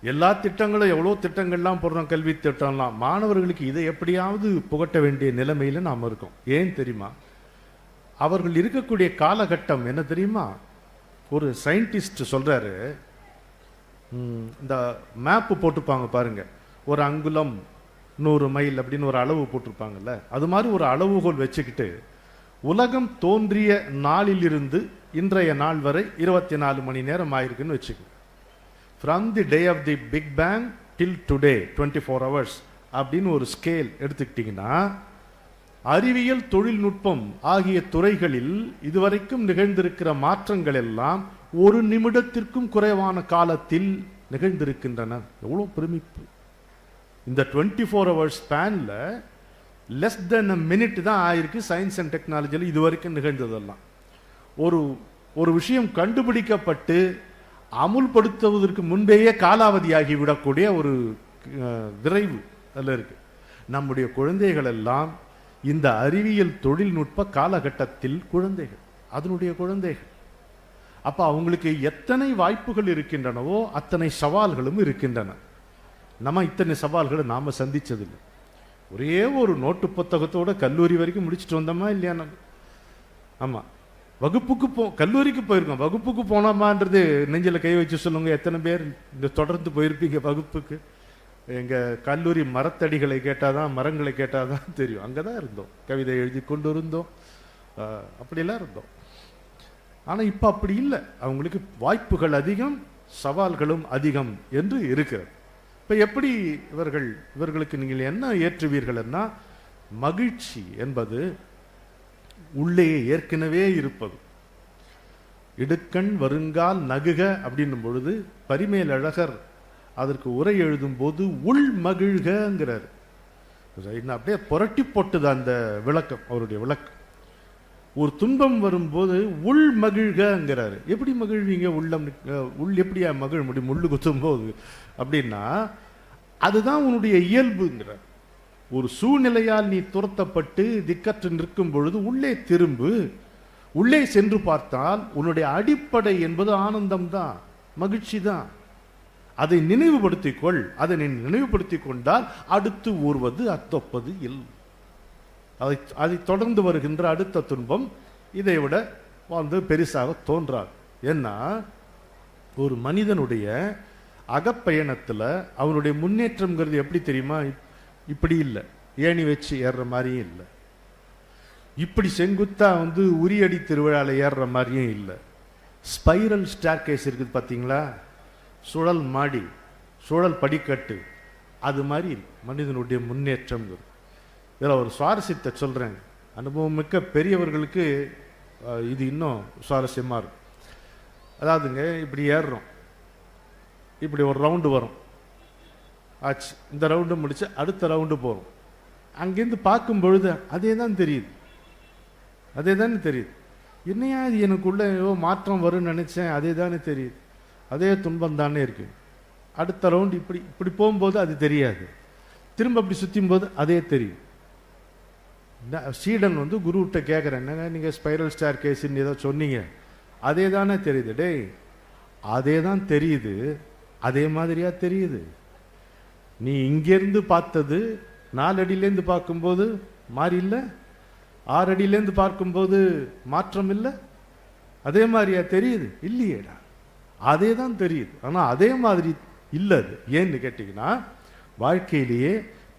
எல்லா திட்டங்களும், எவ்வளோ திட்டங்கள்லாம் போடுறோம், கல்வி திட்டம்லாம், மாணவர்களுக்கு இதை எப்படியாவது புகட்ட வேண்டிய நிலைமையில் நாம் இருக்கோம். ஏன் தெரியுமா? அவர்கள் இருக்கக்கூடிய காலகட்டம் என்ன தெரியுமா? ஒரு சயின்டிஸ்ட் சொல்றாரு, இந்த மேப்பு போட்டுப்பாங்க பாருங்க, ஒரு அங்குலம் 100 மைல் அப்படின்னு ஒரு அளவு போட்டிருப்பாங்கல்ல, அது மாதிரி ஒரு அளவுகோல் வச்சுக்கிட்டு உலகம் தோன்றிய நாளிலிருந்து இன்றைய நாள் வரை 24 மணி நேரம் ஆயிருக்குன்னு வச்சுக்கோங்க. From the day of the big bang till today 24 hours அப்படின்னு ஒரு ஸ்கேல் எடுத்துக்கிட்டீங்கன்னா, அறிவியல் தொழில்நுட்பம் ஆகிய துறைகளில் இதுவரைக்கும் நிகழ்ந்திருக்கிற மாற்றங்கள் எல்லாம் ஒரு நிமிடத்திற்கும் குறைவான காலத்தில் நிகழ்ந்திருக்கின்றன. எவ்வளோ பிரமிப்பு! இந்த 24 hours ஸ்பேன்ல லெஸ் தென் a minute தான் ஆயிருக்கு சயின்ஸ் அண்ட் டெக்னாலஜியில் இதுவரைக்கும் நிகழ்ந்ததெல்லாம். ஒரு விஷயம் கண்டுபிடிக்கப்பட்டு அமுல்படுத்துவதற்கு முன்பேயே காலாவதியாகி விடக்கூடிய ஒரு விரைவு அதில் இருக்கு. நம்முடைய குழந்தைகள் எல்லாம் இந்த அறிவியல் தொழில்நுட்ப காலகட்டத்தில் குழந்தைகள், அதனுடைய குழந்தைகள். அப்ப அவங்களுக்கு எத்தனை வாய்ப்புகள் இருக்கின்றனவோ அத்தனை சவால்களும் இருக்கின்றன. நம்ம இத்தனை சவால்களை நாம சந்திச்சதில்லை. ஒரே ஒரு நோட்டு புத்தகத்தோட கல்லூரி வரைக்கும் முடிச்சுட்டு வந்தோமா இல்லையா? நம்ம ஆமா, வகுப்புக்கு கல்லூரிக்கு போயிருக்கோம், வகுப்புக்கு போனோமான்றது நெஞ்சில கை வச்சு சொல்லுங்க. எத்தனை பேர் இந்த தொடர்ந்து போயிருப்பீங்க வகுப்புக்கு? எங்க கல்லூரி மரத்தடிகளை கேட்டாதான், மரங்களை கேட்டாதான் தெரியும். அங்கதான் இருந்தோம், கவிதை எழுதி கொண்டு இருந்தோம், அப்படியெல்லாம் இருந்தோம். ஆனா இப்ப அப்படி இல்லை. அவங்களுக்கு வாய்ப்புகள் அதிகம், சவால்களும் அதிகம் என்று இருக்கிறது. இப்ப எப்படி இவர்களுக்கு நீங்கள் என்ன ஏற்றுவீர்கள்னா, மகிழ்ச்சி என்பது உள்ளே ஏற்கனவே இருப்பது. இடுக்கண் வருங்கால் நகுக அப்படின்னும் பொழுது பரிமேல் அழகர் அதற்கு உரை எழுதும் போது உள் மகிழ்கிறார். அப்படியே புரட்டி போட்டுது அந்த விளக்கம், அவருடைய விளக்கம். ஒரு துன்பம் வரும்போது உள் மகிழ்கிறாரு. எப்படி மகிழ்வீங்க? உள் எப்படியா மகிழ் முடியும் முள்ளு குத்தும் போது அப்படின்னா? அதுதான் உன்னுடைய இயல்புங்கிறார். ஒரு சூழ்நிலையால் நீ துரத்தப்பட்டு திக்கற்று நிற்கும் பொழுது உள்ளே திரும்பு, உள்ளே சென்று பார்த்தால் உன்னுடைய அடிப்படை என்பது ஆனந்தம் தான், மகிழ்ச்சி தான். அதை நினைவுபடுத்திக் கொள். அதை நீ நினைவுபடுத்திக் கொண்டால் அடுத்து ஊர்வது அத்தொப்பது இல். அதை தொடர்ந்து வருகின்ற அடுத்த துன்பம் இதை விட பெருசாக தோன்றாது. ஏன்னா ஒரு மனிதனுடைய அகப்பயணத்துல அவனுடைய முன்னேற்றம்ங்கிறது எப்படி தெரியுமா? இப்படி இல்லை, ஏணி வச்சு ஏறுற மாதிரியும் இல்லை, இப்படி செங்குத்தா உரியடி திருவிழால ஏறுற மாதிரியும் இல்லை. ஸ்பைரல் ஸ்டேர்கேஸ் இருக்குது பார்த்தீங்களா? சுழல் மாடி, சுழல் படிக்கட்டு, அது மாதிரி மனிதனுடைய முன்னேற்றம். இதில் ஒரு சுவாரஸ்யத்தை சொல்றேன். அனுபவம் மிக்க பெரியவர்களுக்கு இது இன்னும் சுவாரஸ்யமா இருக்கும். அதாவதுங்க, இப்படி ஏறுறோம், இப்படி ஒரு ரவுண்டு வரும் ஆச்சு, இந்த ரவுண்டு முடிச்சு அடுத்த ரவுண்டு போகிறோம். அங்கேருந்து பார்க்கும் பொழுது அதே தான் தெரியுது, அதே தானே தெரியுது. என்னையா இது எனக்குள்ள மாற்றம் வரும்னு நினைச்சேன், அதே தானே தெரியுது, அதே துன்பம் தானே இருக்கு. அடுத்த ரவுண்டு இப்படி போகும்போது அது தெரியாது, திரும்ப அப்படி சுற்றும் போது அதே தெரியும். சீடன் குருவிட்ட கேட்குறேன், என்னங்க நீங்கள் ஸ்பைரல் ஸ்டார் கேஸ்ன்னு ஏதோ சொன்னீங்க, அதே தானே தெரியுது. டேய், அதே தான் தெரியுது, அதே மாதிரியா தெரியுது. நீ இங்கேருந்து பார்த்தது 4 அடியிலேருந்து பார்க்கும்போது மாறி இல்லை, 6 அடியிலேருந்து பார்க்கும்போது மாற்றம் இல்லை, அதே மாதிரியா தெரியுது? இல்லையேடா, அதே தான் தெரியுது, ஆனால் அதே மாதிரி இல்லை. அது ஏன்னு கேட்டிங்கன்னா, வாழ்க்கையிலேயே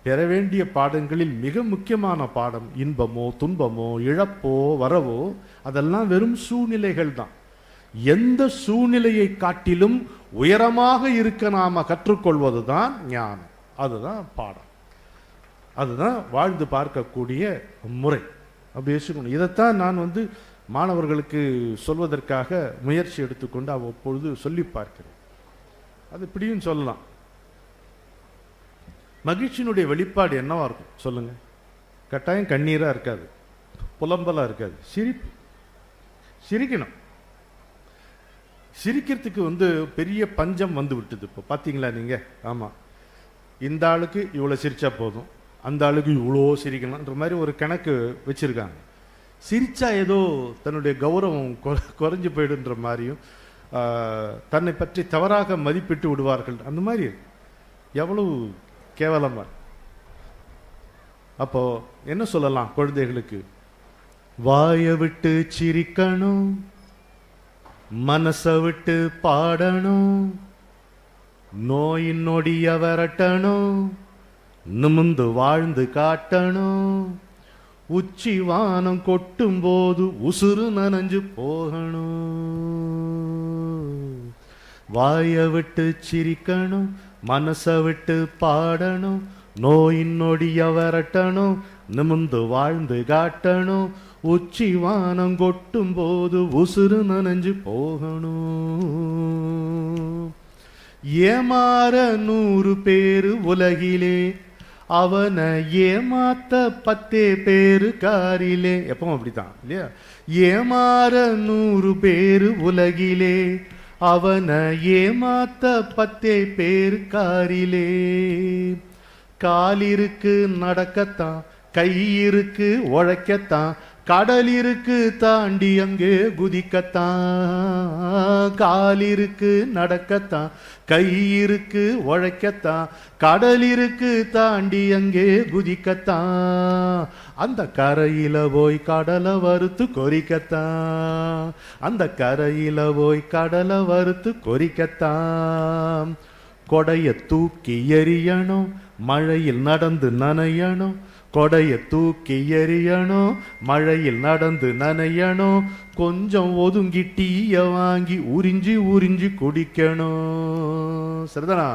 பெற வேண்டிய பாடங்களில் மிக முக்கியமான பாடம் இன்பமோ துன்பமோ இழப்போ வரவோ அதெல்லாம் வெறும் சூழ்நிலைகள் தான். எந்த சூழ்நிலையை காட்டிலும் உயரமாக இருக்க நாம கற்றுக்கொள்வது தான் ஞானம். அதுதான் பாடம், அதுதான் வாழ்ந்து பார்க்கக்கூடிய முறை. அப்படி வச்சுக்கணும். இதைத்தான் நான் மாணவர்களுக்கு சொல்வதற்காக முயற்சி எடுத்துக்கொண்டு அவ்வப்பொழுது சொல்லி பார்க்கிறேன். அது இப்படியும் சொல்லலாம். மகிழ்ச்சியினுடைய வெளிப்பாடு என்னவா இருக்கும் சொல்லுங்க? கட்டாயம் கண்ணீரா இருக்காது, புலம்பலா இருக்காது, சிரிப்பு. சிரிக்கணும். சிரிக்கிறதுக்கு பெரிய பஞ்சம் வந்து விட்டுது இப்போ. பார்த்தீங்களா நீங்க? ஆமா, இந்த ஆளுக்கு இவ்வளோ சிரிச்சா போதும், அந்த ஆளுக்கு இவ்வளோ சிரிக்கணும்ன்ற மாதிரி ஒரு கணக்கு வச்சிருக்காங்க. சிரிச்சா ஏதோ தன்னுடைய கௌரவம் குறைஞ்சு போயிடுன்ற மாதிரியும், தன்னை பற்றி தவறாக மதிப்பிட்டு விடுவார்கள், அந்த மாதிரி எவ்வளவு கேவலமா. அப்போ என்ன சொல்லலாம் குழந்தைகளுக்கு? வாயை விட்டு சிரிக்கணும், மனசை விட்டு பாடணும், நோயின் நொடிய விரட்டணும், நிமிந்து வாழ்ந்து காட்டணும், உச்சி வானம் கொட்டும் போது உசுறு நனைஞ்சு போகணும். வாயை விட்டு சிரிக்கணும், மனசை விட்டு பாடணும், நோயின் நொடிய விரட்டணும், நிமிந்து வாழ்ந்து காட்டணும், உச்சி வானம் கொட்டும் போது உசுறு நனைஞ்சு போகணும். ஏமாற 100 பேரு உலகிலே, அவனை ஏமாத்த 10 பேரு காரிலே. எப்பவும் அப்படித்தான் இல்லையா? ஏமாற 100 பேரு உலகிலே, அவனை ஏமாத்த 10 பேரு காரிலே. காலிருக்கு நடக்கத்தான், கை இருக்கு உழைக்கத்தான், கடல் இருக்கு தாண்டி அங்கே குதிக்கத்தான். காலிருக்கு நடக்கத்தான், கை இருக்கு உழைக்கத்தான், கடல் இருக்கு தாண்டி அங்கே குதிக்கத்தான். அந்த கரையில போய் கடலை வறுத்து கொறிக்கத்தான், அந்த கரையில போய் கடலை வறுத்து கொறிக்கத்தான். கொடைய தூக்கி எறியணும், மழையில் நடந்து நனையணும், கொடைய தூக்கி எறியணும், மழையில் நடந்து நனையணும், கொஞ்சம் ஒதுங்கி டீய வாங்கி உறிஞ்சி உறிஞ்சி குடிக்கணும். சரிதானா?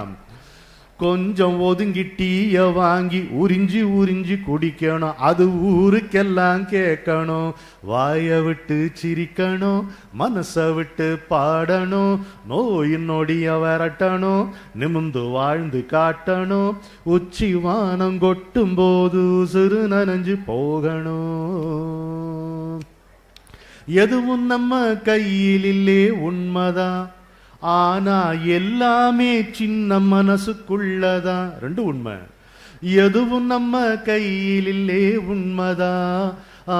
கொஞ்சம் ஒதுங்கி டீய வாங்கி உறிஞ்சி உறிஞ்சி குடிக்கணும், அது ஊருக்கெல்லாம் கேட்கணும். வாயை விட்டு சிரிக்கணும், மனசை விட்டு பாடணும், நோயின் நொடிய விரட்டணும், நிமிந்து வாழ்ந்து காட்டணும், உச்சி வானம் கொட்டும் போது சிறு நனைஞ்சு போகணும். எதுவும் நம்ம கையில் இல்லே உண்மைதான், ஆனா எல்லாமே சின்ன மனசுக்குள்ளதான். 2 உண்மை. எதுவும் நம்ம கையில் இல்லே உண்மைதான்,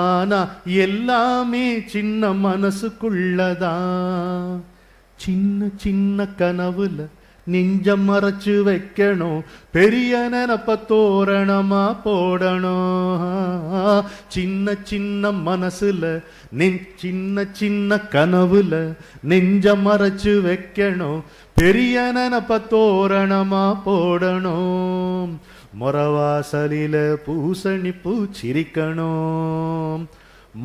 ஆனா எல்லாமே சின்ன மனசுக்குள்ளதான். சின்ன சின்ன கனவுல நெஞ்ச மறைச்சு வைக்கணும், பெரிய நினப்ப தோரணமா போடணும். சின்ன சின்ன மனசுல சின்ன சின்ன கனவுல நெஞ்ச மறைச்சு வைக்கணும், பெரிய நினப்ப தோரணமா போடணும். மொரவாசலில பூசணி பூச்சிரிக்கணும்,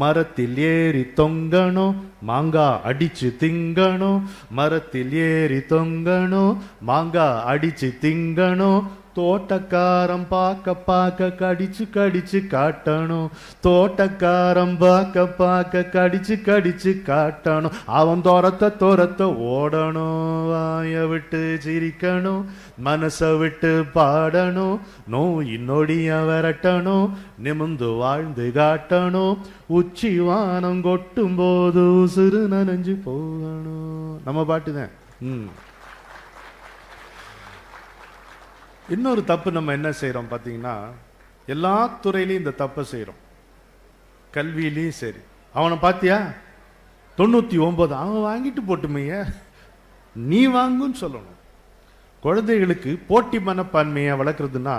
மரத்தில் ஏறி தொங்கணும், மாங்காய் அடிச்சு திங்கணும், மரத்தில் ஏறி தொங்கணும், மாங்காய் அடிச்சு திங்கணும். தோட்டக்காரன் பார்க்க பார்க்க கடிச்சு கடிச்சு காட்டணும், தோட்டக்காரன் பார்க்க பார்க்க கடிச்சு கடிச்சு காட்டணும். அவன் துரத்த துரத்த ஓடணும். வாயை விட்டு சிரிக்கணும், மனசை விட்டு பாடணும், நோயின் நொடிய விரட்டணும், நிமிந்து வாழ்ந்து காட்டணும், உச்சி வானம் கொட்டும் போது சிறு நனைஞ்சு போகணும். நம்ம பாட்டுதான். இன்னொரு தப்பு நம்ம என்ன செய்யறோம் பார்த்தீங்கன்னா, எல்லா துறையிலையும் இந்த தப்பை செய்யறோம். கல்வியிலையும் சரி. அவனை பார்த்தியா 99, அவன் வாங்கிட்டு போட்டுமைய, நீ வாங்குன்னு சொல்லணும். குழந்தைகளுக்கு போட்டி மனப்பான்மையை வளர்க்குறதுன்னா,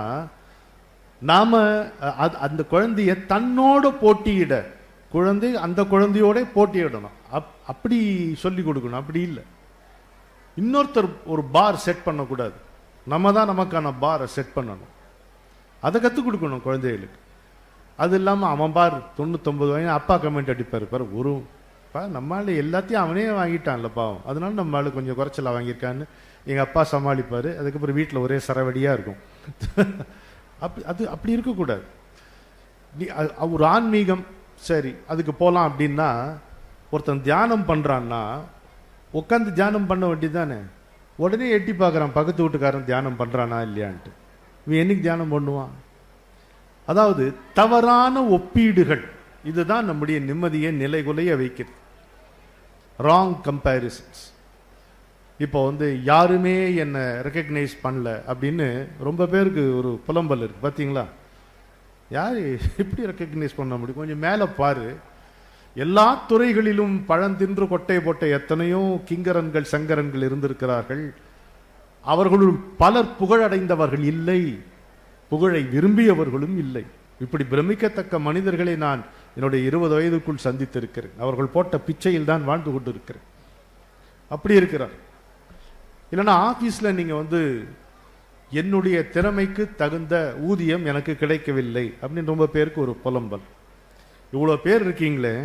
நாம அந்த குழந்தைய தன்னோட போட்டியிட, குழந்தை அந்த குழந்தையோட போட்டியிடணும். அப்படி சொல்லி கொடுக்கணும். அப்படி இல்லை, இன்னொருத்தர் ஒரு பார் செட் பண்ணக்கூடாது. நம்ம தான் நமக்கான பாரை செட் பண்ணணும். அதை கற்றுக் கொடுக்கணும் குழந்தைகளுக்கு. அது இல்லாமல் அவன் பார் 99 வாங்கி அப்பா கமெண்ட் அடிப்பார் பாரு, ஒரு நம்மளால எல்லாத்தையும் அவனே வாங்கிட்டான்ல பாவம், அதனால நம்மளால கொஞ்சம் குறைச்சலாக வாங்கியிருக்கான்னு எங்கள் அப்பா சமாளிப்பார். அதுக்கப்புறம் வீட்டில் ஒரே சரவடியாக இருக்கும். அப்படி இருக்கக்கூடாது. ஒரு ஆன்மீகம் சரி அதுக்கு போகலாம் அப்படின்னா, ஒருத்தன் தியானம் பண்றான்னா உட்காந்து தியானம் பண்ண வேண்டியதானே. உடனே எட்டி பார்க்குறான் பக்கத்து வீட்டுக்காரன் தியானம் பண்றானா இல்லையான்ட்டு. இவன் என்னைக்கு தியானம் பண்ணுவான்? அதாவது தவறான ஒப்பீடுகள் இதுதான் நம்முடைய நிம்மதியை நிலைகுலைய வைக்கிறது. Wrong comparisons. இப்போ யாருமே என்னை ரெக்கக்னைஸ் பண்ணல அப்படின்னு ரொம்ப பேருக்கு ஒரு புலம்பல் இருக்கு பார்த்தீங்களா? யார் எப்படி ரெக்கக்னைஸ் பண்ண முடியும்? கொஞ்சம் மேலே பாரு. எல்லா துறைகளிலும் பழந்தின்று கொட்டை போட்ட எத்தனையோ கிங்கரன்கள் சங்கரன்கள் இருந்திருக்கிறார்கள். அவர்களுள் பலர் புகழடைந்தவர்கள் இல்லை, புகழை விரும்பியவர்களும் இல்லை. இப்படி பிரமிக்கத்தக்க மனிதர்களை நான் என்னுடைய 20 வயதுக்குள் சந்தித்திருக்கிறேன். அவர்கள் போட்ட பிச்சையில் தான் வாழ்ந்து கொண்டு இருக்கிறேன். அப்படி இருக்கிறார். இல்லைன்னா ஆபீஸ்ல நீங்க என்னுடைய திறமைக்கு தகுந்த ஊதியம் எனக்கு கிடைக்கவில்லை அப்படின்னு ரொம்ப பேருக்கு ஒரு புலம்பல். இவ்வளோ பேர் இருக்கீங்களே,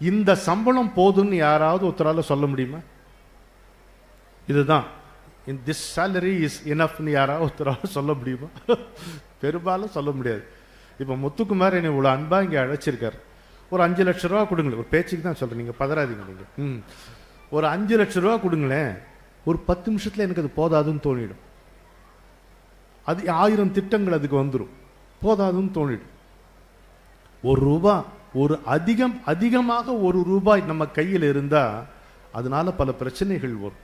இந்த சம்பளம் போதுன்னு யாராவது ஒருத்தரால சொல்ல முடியுமா? இதுதான் திஸ் சேலரி இஸ் இனஃப்னு யாராவது ஒருத்தரால சொல்ல முடியுமா? பெரும்பாலும் சொல்ல முடியாது. இப்போ முத்துக்குமார் என்னை இவ்வளோ அன்பா இங்கே அழைச்சிருக்காரு. ஒரு 5 லட்ச ரூபா கொடுங்களேன். ஒரு பேச்சுக்கு தான் சொல்றேன், நீங்க பதறாதீங்க. நீங்க ஒரு 5 லட்ச ரூபா கொடுங்களேன், ஒரு 10 நிமிஷத்துல எனக்கு அது போதாதுன்னு தோணிடும். அது 1000 திட்டங்கள் அதுக்கு வந்துடும், போதாதுன்னு தோணிடும். ₹1 ஒரு அதிகமாக ₹1 நம்ம கையில் இருந்தா அதனால பல பிரச்சனைகள் வரும்.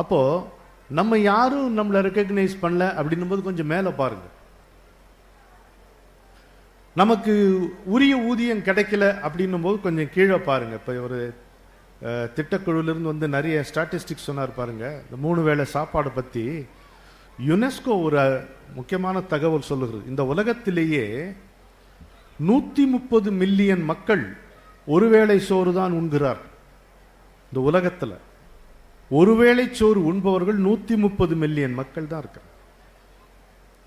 அப்போ நம்ம யாரும் நம்மளை ரெக்கக்னைஸ் பண்ணல அப்படின்னும் போது கொஞ்சம் மேல பாருங்க. நமக்கு உரிய ஊதியம் கிடைக்கல அப்படின்னும் போது கொஞ்சம் கீழே பாருங்க. இப்போ ஒரு திட்டக்குழுவிலிருந்து நிறைய ஸ்டாட்டிஸ்டிக்ஸ் சொன்னார் பாருங்க. இந்த 3 வேளை சாப்பாடு பத்தி யுனெஸ்கோ ஒரு முக்கியமான தகவல் சொல்லுகிறது. இந்த உலகத்திலேயே 130 மில்லியன் மக்கள் ஒருவேளை சோறு தான் உண்கிறார். இந்த உலகத்தில் ஒருவேளை சோறு உண்பவர்கள் 130 மில்லியன் மக்கள் தான் இருக்கிறார்.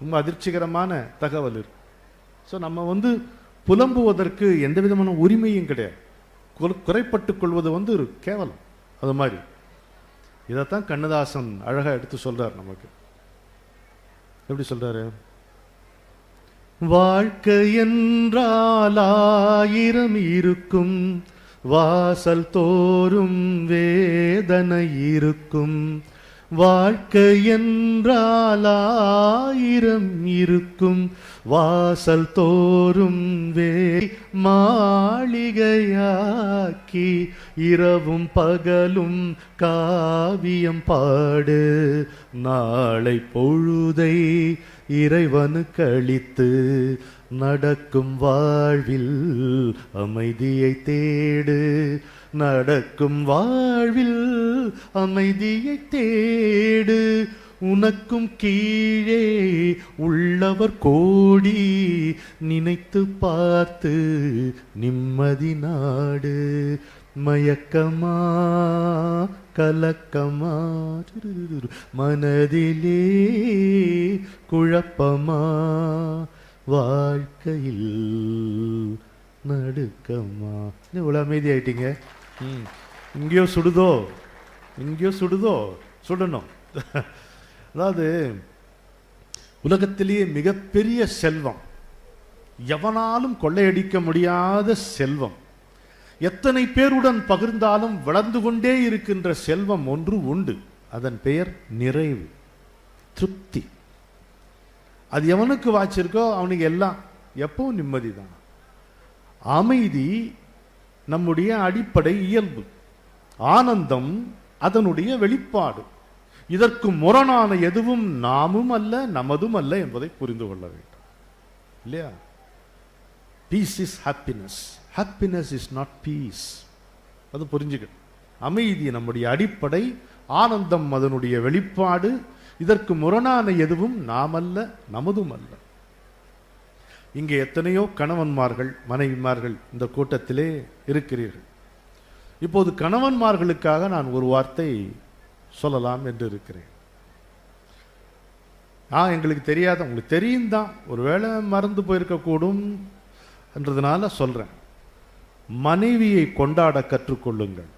ரொம்ப அதிர்ச்சிகரமான தகவல் இருக்கு. ஸோ நம்ம புலம்புவதற்கு எந்த விதமான உரிமையும் கிடையாது. குறைப்பட்டுக் கொள்வது ஒரு கேவலம். அது மாதிரி இதைத்தான் கண்ணதாசன் அழகா எடுத்து சொல்றார் நமக்கு. எப்படி சொல்றாரு? வாழ்க்கை என்றால் 1000 இருக்கும், வாசல் தோறும் வேதனை இருக்கும். வாழ்க்கை என்றால் 1000 இருக்கும், வாசல் தோறும் மாளிகையாக்கி இரவும் பகலும் காவியம் பாடு. நாளை பொழுதை இறைவனுக்கு அளித்து நடக்கும் வாழ்வில் அமைதியை தேடு. நடக்கும் வாழ்வில் அமைதியை தேடு. உனக்கும் கீழே உள்ளவர் கோடி, நினைத்து பார்த்து நிம்மதி நாடு. மயக்கமா கலக்கமா மனதிலே குழப்பமா, வாழ்க்கையில் நடுக்கமா. இவ்வளவு அமைதி ஆயிட்டீங்க. இங்கேயோ சுடுதோ, இங்கேயோ சுடுதோ, சுடணும். அதாவது உலகத்திலேயே மிகப்பெரிய செல்வம், எவனாலும் கொள்ளையடிக்க முடியாத செல்வம், எத்தனை பேருடன் பகிர்ந்தாலும் வளர்ந்து கொண்டே இருக்கின்ற செல்வம் ஒன்று உண்டு. அதன் பெயர் நிறைவு, திருப்தி. அது எவனுக்கு வாச்சிருக்கோ அவனுக்கு எல்லாம் எப்பவும் நிம்மதி தான். அமைதி நம்முடைய அடிப்படை இயல்பு, ஆனந்தம் அதனுடைய வெளிப்பாடு. இதற்கு முரணான எதுவும் நாமும் அல்ல, நமதும் அல்ல என்பதை புரிந்து கொள்ள வேண்டும், இல்லையா? Peace is happiness, happiness is not peace. அது புரிஞ்சுக்கணும். அமைதி நம்முடைய அடிப்படை, ஆனந்தம் அதனுடைய வெளிப்பாடு. இதற்கு முரணான எதுவும் நாமல்ல, நமதும் அல்ல. இங்கே எத்தனையோ கணவன்மார்கள் மனைவிமார்கள் இந்த கூட்டத்திலே இருக்கிறீர்கள். இப்போது கணவன்மார்களுக்காக நான் ஒரு வார்த்தை சொல்லலாம் என்று இருக்கிறேன். எங்களுக்கு தெரியாத, உங்களுக்கு தெரியும் தான், ஒருவேளை மறந்து போயிருக்கக்கூடும் என்றதுனால சொல்றேன். மனைவியை கொண்டாட கற்றுக்கொள்ளுங்கள்,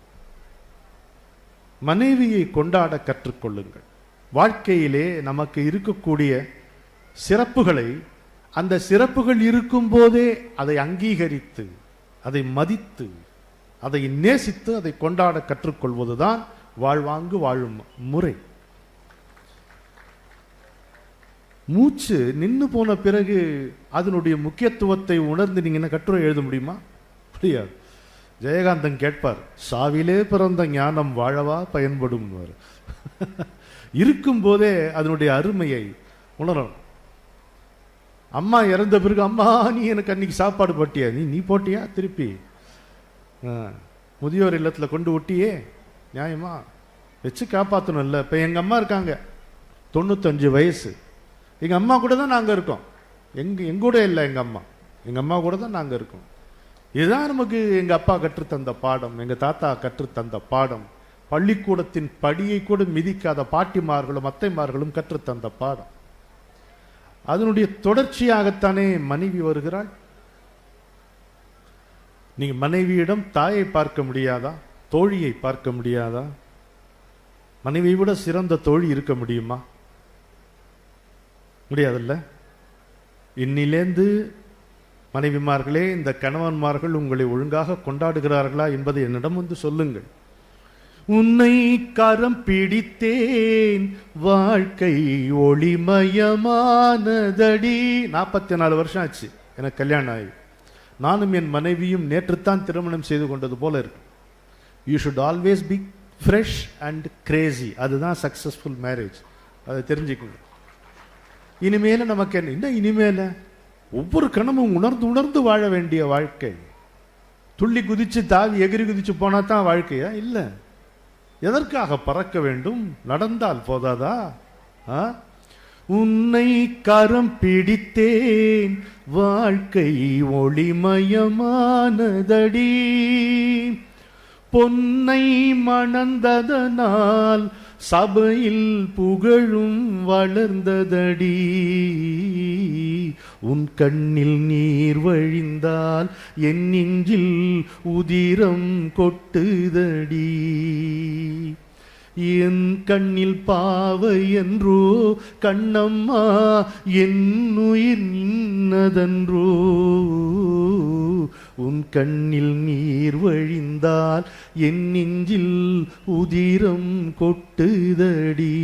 மனைவியை கொண்டாட கற்றுக்கொள்ளுங்கள். வாழ்க்கையிலே நமக்கு இருக்கக்கூடிய சிறப்புகளை, அந்த சிறப்புகள் இருக்கும் போதே அதை அங்கீகரித்து அதை மதித்து அதை நேசித்து அதை கொண்டாட கற்றுக்கொள்வதுதான் வாழ்வாங்கு வாழும் முறை. மூச்சு நின்று போன பிறகு அதனுடைய முக்கியத்துவத்தை உணர்ந்து நீங்க என்ன கட்டுரை எழுத முடியுமா? முடியாது. ஜெயகாந்தன் கேட்பார், சாவிலே பிறந்த ஞானம் வாழவா பயன்படும். இருக்கும் போதே அதனுடைய அருமையை உணரணும். அம்மா இறந்த பிறகு, அம்மா நீ எனக்கு அன்னைக்கு சாப்பாடு போட்டியா, நீ போட்டியா திருப்பி முதியோர் இல்லத்துல கொண்டு விட்டியே, நியாயமா வச்சு காப்பாற்றணும் இல்லை? இப்போ எங்கள் அம்மா இருக்காங்க, 95 வயசு. எங்கள் அம்மா கூட தான் நாங்கள் இருக்கோம். எங்க கூட இல்லை, எங்கள் அம்மா கூட தான் நாங்கள் இருக்கோம். இதுதான் நமக்கு எங்கள் அப்பா கற்றுத்தந்த பாடம், எங்கள் தாத்தா கற்றுத்தந்த பாடம். பள்ளிக்கூடத்தின் படியை கூட மிதிக்காத பாட்டிமார்களும் அத்தைமார்களும் கற்றுத்தந்த பாடம். அதனுடைய தொடர்ச்சியாகத்தானே மனைவி வருகிறாள். நீங்க மனைவியிடம் தாயை பார்க்க முடியாதா? தோழியை பார்க்க முடியாதா? மனைவியை விட சிறந்த தோழி இருக்க முடியுமா? முடியாதுல்ல. இன்னிலேந்து மனைவிமார்களே, இந்த கணவன்மார்கள் உங்களை ஒழுங்காக கொண்டாடுகிறார்களா என்பதை என்னிடம் வந்து சொல்லுங்கள். உன்னை கரம் பிடித்தேன், வாழ்க்கை ஒளிமயமானதடி. 44 வருஷம் ஆச்சு எனக்கு கல்யாணம் ஆகி. நானும் என் மனைவியும் நேற்றுத்தான் திருமணம் செய்து கொண்டது போல இருக்கு. You should always be fresh and Crazy. அதுதான் சக்சஸ்ஃபுல் மேரேஜ். அதை தெரிஞ்சுக்கணும். இனிமேல நமக்கு என்ன இனிமேல ஒவ்வொரு கணமும் உணர்ந்து உணர்ந்து வாழ வேண்டிய வாழ்க்கை. துள்ளி குதிச்சு தாவி எகிரி குதிச்சு போனா தான் வாழ்க்கையா? இல்லை. எதற்காக பறக்க வேண்டும்? நடந்தால் போதாதா? உன்னை கரம் பிடித்தேன், வாழ்க்கை ஒளிமயமானதடி. பொன்னை மணந்ததனால் சபையில் புகழும் வளர்ந்ததடி. உன் கண்ணில் நீர் வழிந்தால் என் நெஞ்சில் உதிரம் கொட்டுதடி. என் கண்ணில் பாவை என்றோ கண்ணம்மா, என் உயிர் நின்னதன்றோ. உன் கண்ணில் நீர் வழிந்தால் என் நெஞ்சில் உதிரம் கொட்டுதடி.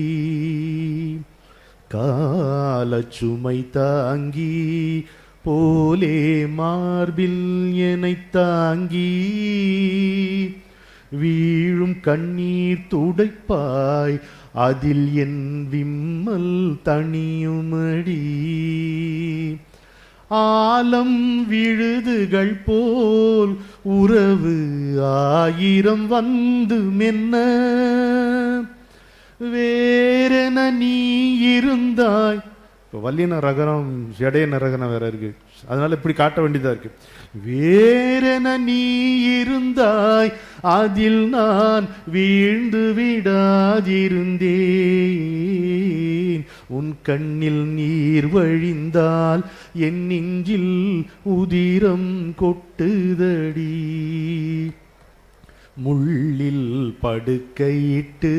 காலச்சுமை தாங்கி போலே மார்பில் என்னை தாங்கி, வீழும் கண்ணீர் துடைப்பாய், அதில் என் விம்மல் தனியுமடி. ஆலம் விழுதுகள் போல் உறவு 1000 வந்து மென்ன, வேறென நீ இருந்தாய். இப்போ வல்லின ரகரம் ஜடையன ரகரம் வேற இருக்கு, அதனால இப்படி காட்ட வேண்டியதா இருக்கு. வேறென நீ இருந்தாய், அதில் நான் வீழ்ந்து விடாதிருந்தேன். உன் கண்ணில் நீர் வழிந்தால் என் நெஞ்சில் உதிரம் கொட்டுதடி. முள்ளில் படுக்கையிட்டு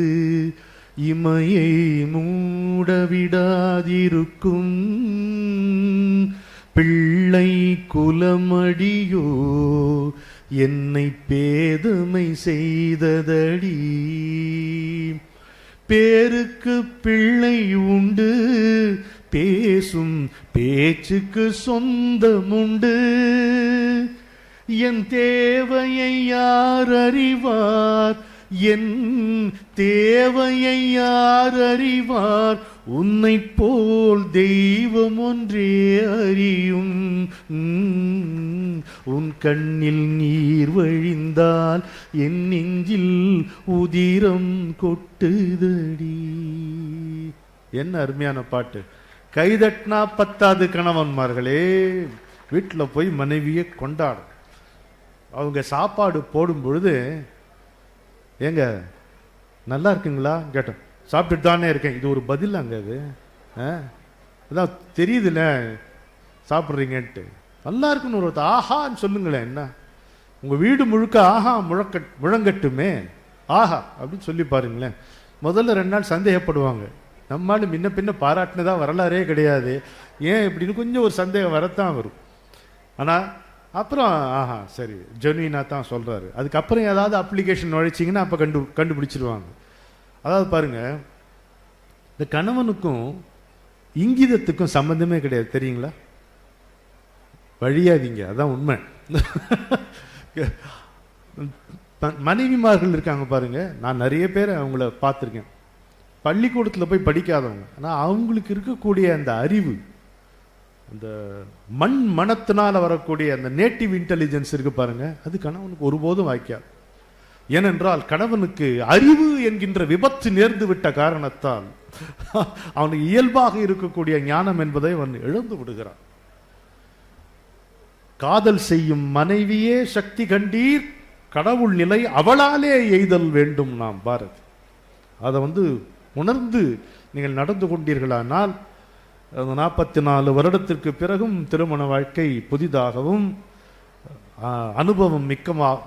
இமையை மூடவிடாதிருக்கும் பிள்ளை குலமடியோ என்னை பேதமை செய்ததடி. பேருக்கு பிள்ளை உண்டு, பேசும் பேச்சுக்கு சொந்தமுண்டு. என் தேவையை யார் அறிவார், என் தேவையை யார் அறிவார். உன்னை போல் தெய்வம் ஒன்றே அறியும். உன் கண்ணில் நீர் வழிந்தால் என் நெஞ்சில் உதிரம் கொட்டுதடி. என்ன அருமையான பாட்டு. கைதட்டினா பத்தாது கணவன்மார்களே, வீட்டில் போய் மனைவியை கொண்டாடும். அவங்க சாப்பாடு போடும் பொழுது, ஏங்க நல்லா இருக்குங்களா கேட்டோம். சாப்பிட்டுட்டு தானே இருக்கேன். இது ஒரு பதில் அங்கே. அது அதான் தெரியுதுல்ல சாப்பிட்றீங்கன்ட்டு. நல்லா இருக்குன்னு ஒரு ஆஹான்னு சொல்லுங்களேன். என்ன உங்கள் வீடு முழுக்க ஆஹா முழங்கட்டுமே, ஆஹா அப்படின்னு சொல்லி பாருங்களேன். முதல்ல 2 நாள் சந்தேகப்படுவாங்க. நம்மால் முன்ன பின்ன பாராட்டினதா வரலாறே கிடையாது, ஏன் இப்படின்னு கொஞ்சம் ஒரு சந்தேகம் வரத்தான் வரும். ஆனால் அப்புறம் ஆஹா சரி ஜென்யூனா தான் சொல்றாரு. அதுக்கப்புறம் ஏதாவது அப்ளிகேஷன் நுழைச்சிங்கன்னா அப்போ கண்டுபிடிச்சிருவாங்க. அதாவது பாருங்க, இந்த கணவனுக்கும் இங்கிதத்துக்கும் சம்பந்தமே கிடையாது, தெரியுங்களா? வழியாதீங்க, அதான் உண்மை. மனைவிமார்கள் இருக்காங்க பாருங்க, நான் நிறைய பேர் அவங்கள பார்த்துருக்கேன். பள்ளிக்கூடத்தில் போய் படிக்காதவங்க, ஆனால் அவங்களுக்கு இருக்கக்கூடிய அந்த அறிவு, அந்த மனத்தினால் வரக்கூடிய அந்த நேட்டிவ் இன்டெலிஜென்ஸ் இருக்கு பாருங்க, அது கணவனுக்கு ஒருபோதும் வாய்க்காது. ஏனென்றால் கணவனுக்கு அறிவு என்கின்ற விபத்து நேர்ந்து விட்ட காரணத்தால் அவனுக்கு இயல்பாக இருக்கக்கூடிய ஞானம் என்பதை அவன் இழந்து விடுகிறான். காதல் செய்யும் மனைவியே சக்தி கண்டீர், கடவுள் நிலை அவளாலே எய்தல் வேண்டும். நாம் பாரதி அதை உணர்ந்து நீங்கள் நடந்து கொண்டீர்களானால் 44 வருடத்திற்கு பிறகும் திருமண வாழ்க்கை புதிதாகவும் அனுபவம்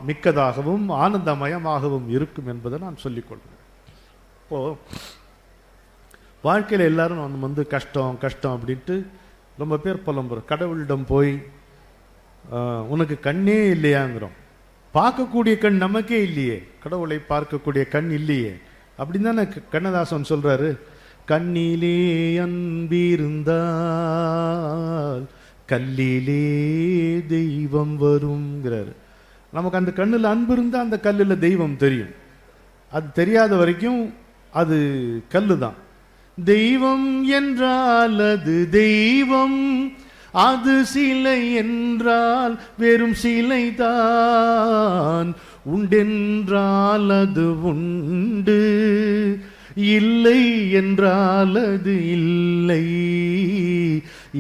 மிக்கதாகவும் ஆனந்தமயமாகவும் இருக்கும் என்பதை நான் சொல்லிக்கொள்கிறேன். இப்போ வாழ்க்கையில் எல்லாரும் கஷ்டம் கஷ்டம் அப்படின்ட்டு ரொம்ப பேர் புலம்புறோம். கடவுளிடம் போய் உனக்கு கண்ணே இல்லையாங்கிறோம். பார்க்கக்கூடிய கண் நமக்கே இல்லையே, கடவுளை பார்க்கக்கூடிய கண் இல்லையே அப்படின்னு தானே கண்ணதாசன் சொல்றாரு. கண்ணிலே அன்பிருந்தால் கல்லிலே தெய்வம் வருங்கிறாரு. நமக்கு அந்த கண்ணில் அன்பு இருந்தால் அந்த கல்லில் தெய்வம் தெரியும். அது தெரியாத வரைக்கும் அது கல்லு தான். தெய்வம் என்றால் அது தெய்வம், அது சிலை என்றால் வெறும் சிலை தான். உண்டென்றால் அது உண்டு, இல்லை என்றால் அது இல்லை,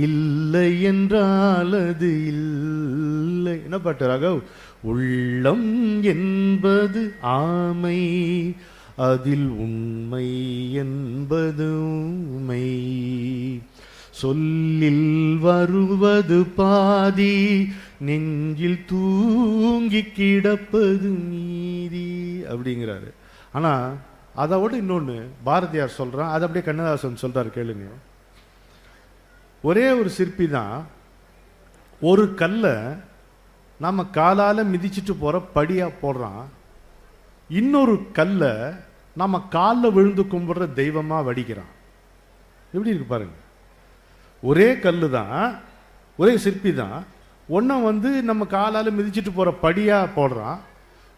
இல்லை என்றால் அது இல்லை. என்ன பாட்டு ராகவ்? உள்ளம் என்பது ஆமை, அதில் உண்மை என்பது உண்மை, சொல்லில் வருவது பாதி, நெஞ்சில் தூங்கி கிடப்பது நீதி அப்படிங்கிறாரு. ஆனா அதை விட இன்னொன்னு பாரதியார் சொல்றான், அதை அப்படியே கண்ணதாசன் சொல்றாரு, கேளுங்க. ஒரே ஒரு சிற்பி தான் ஒரு கல்லை நாம காலால மிதிச்சுட்டு போற படியா போடுறான், இன்னொரு கல்லை நாம காலில் விழுந்து கும்பிடுற தெய்வமா வடிக்கிறான். எப்படி இருக்கு பாருங்க. ஒரே கல்லு தான், ஒரே சிற்பி தான். ஒன்றை நம்ம காலால மிதிச்சுட்டு போற படியா போடுறான்,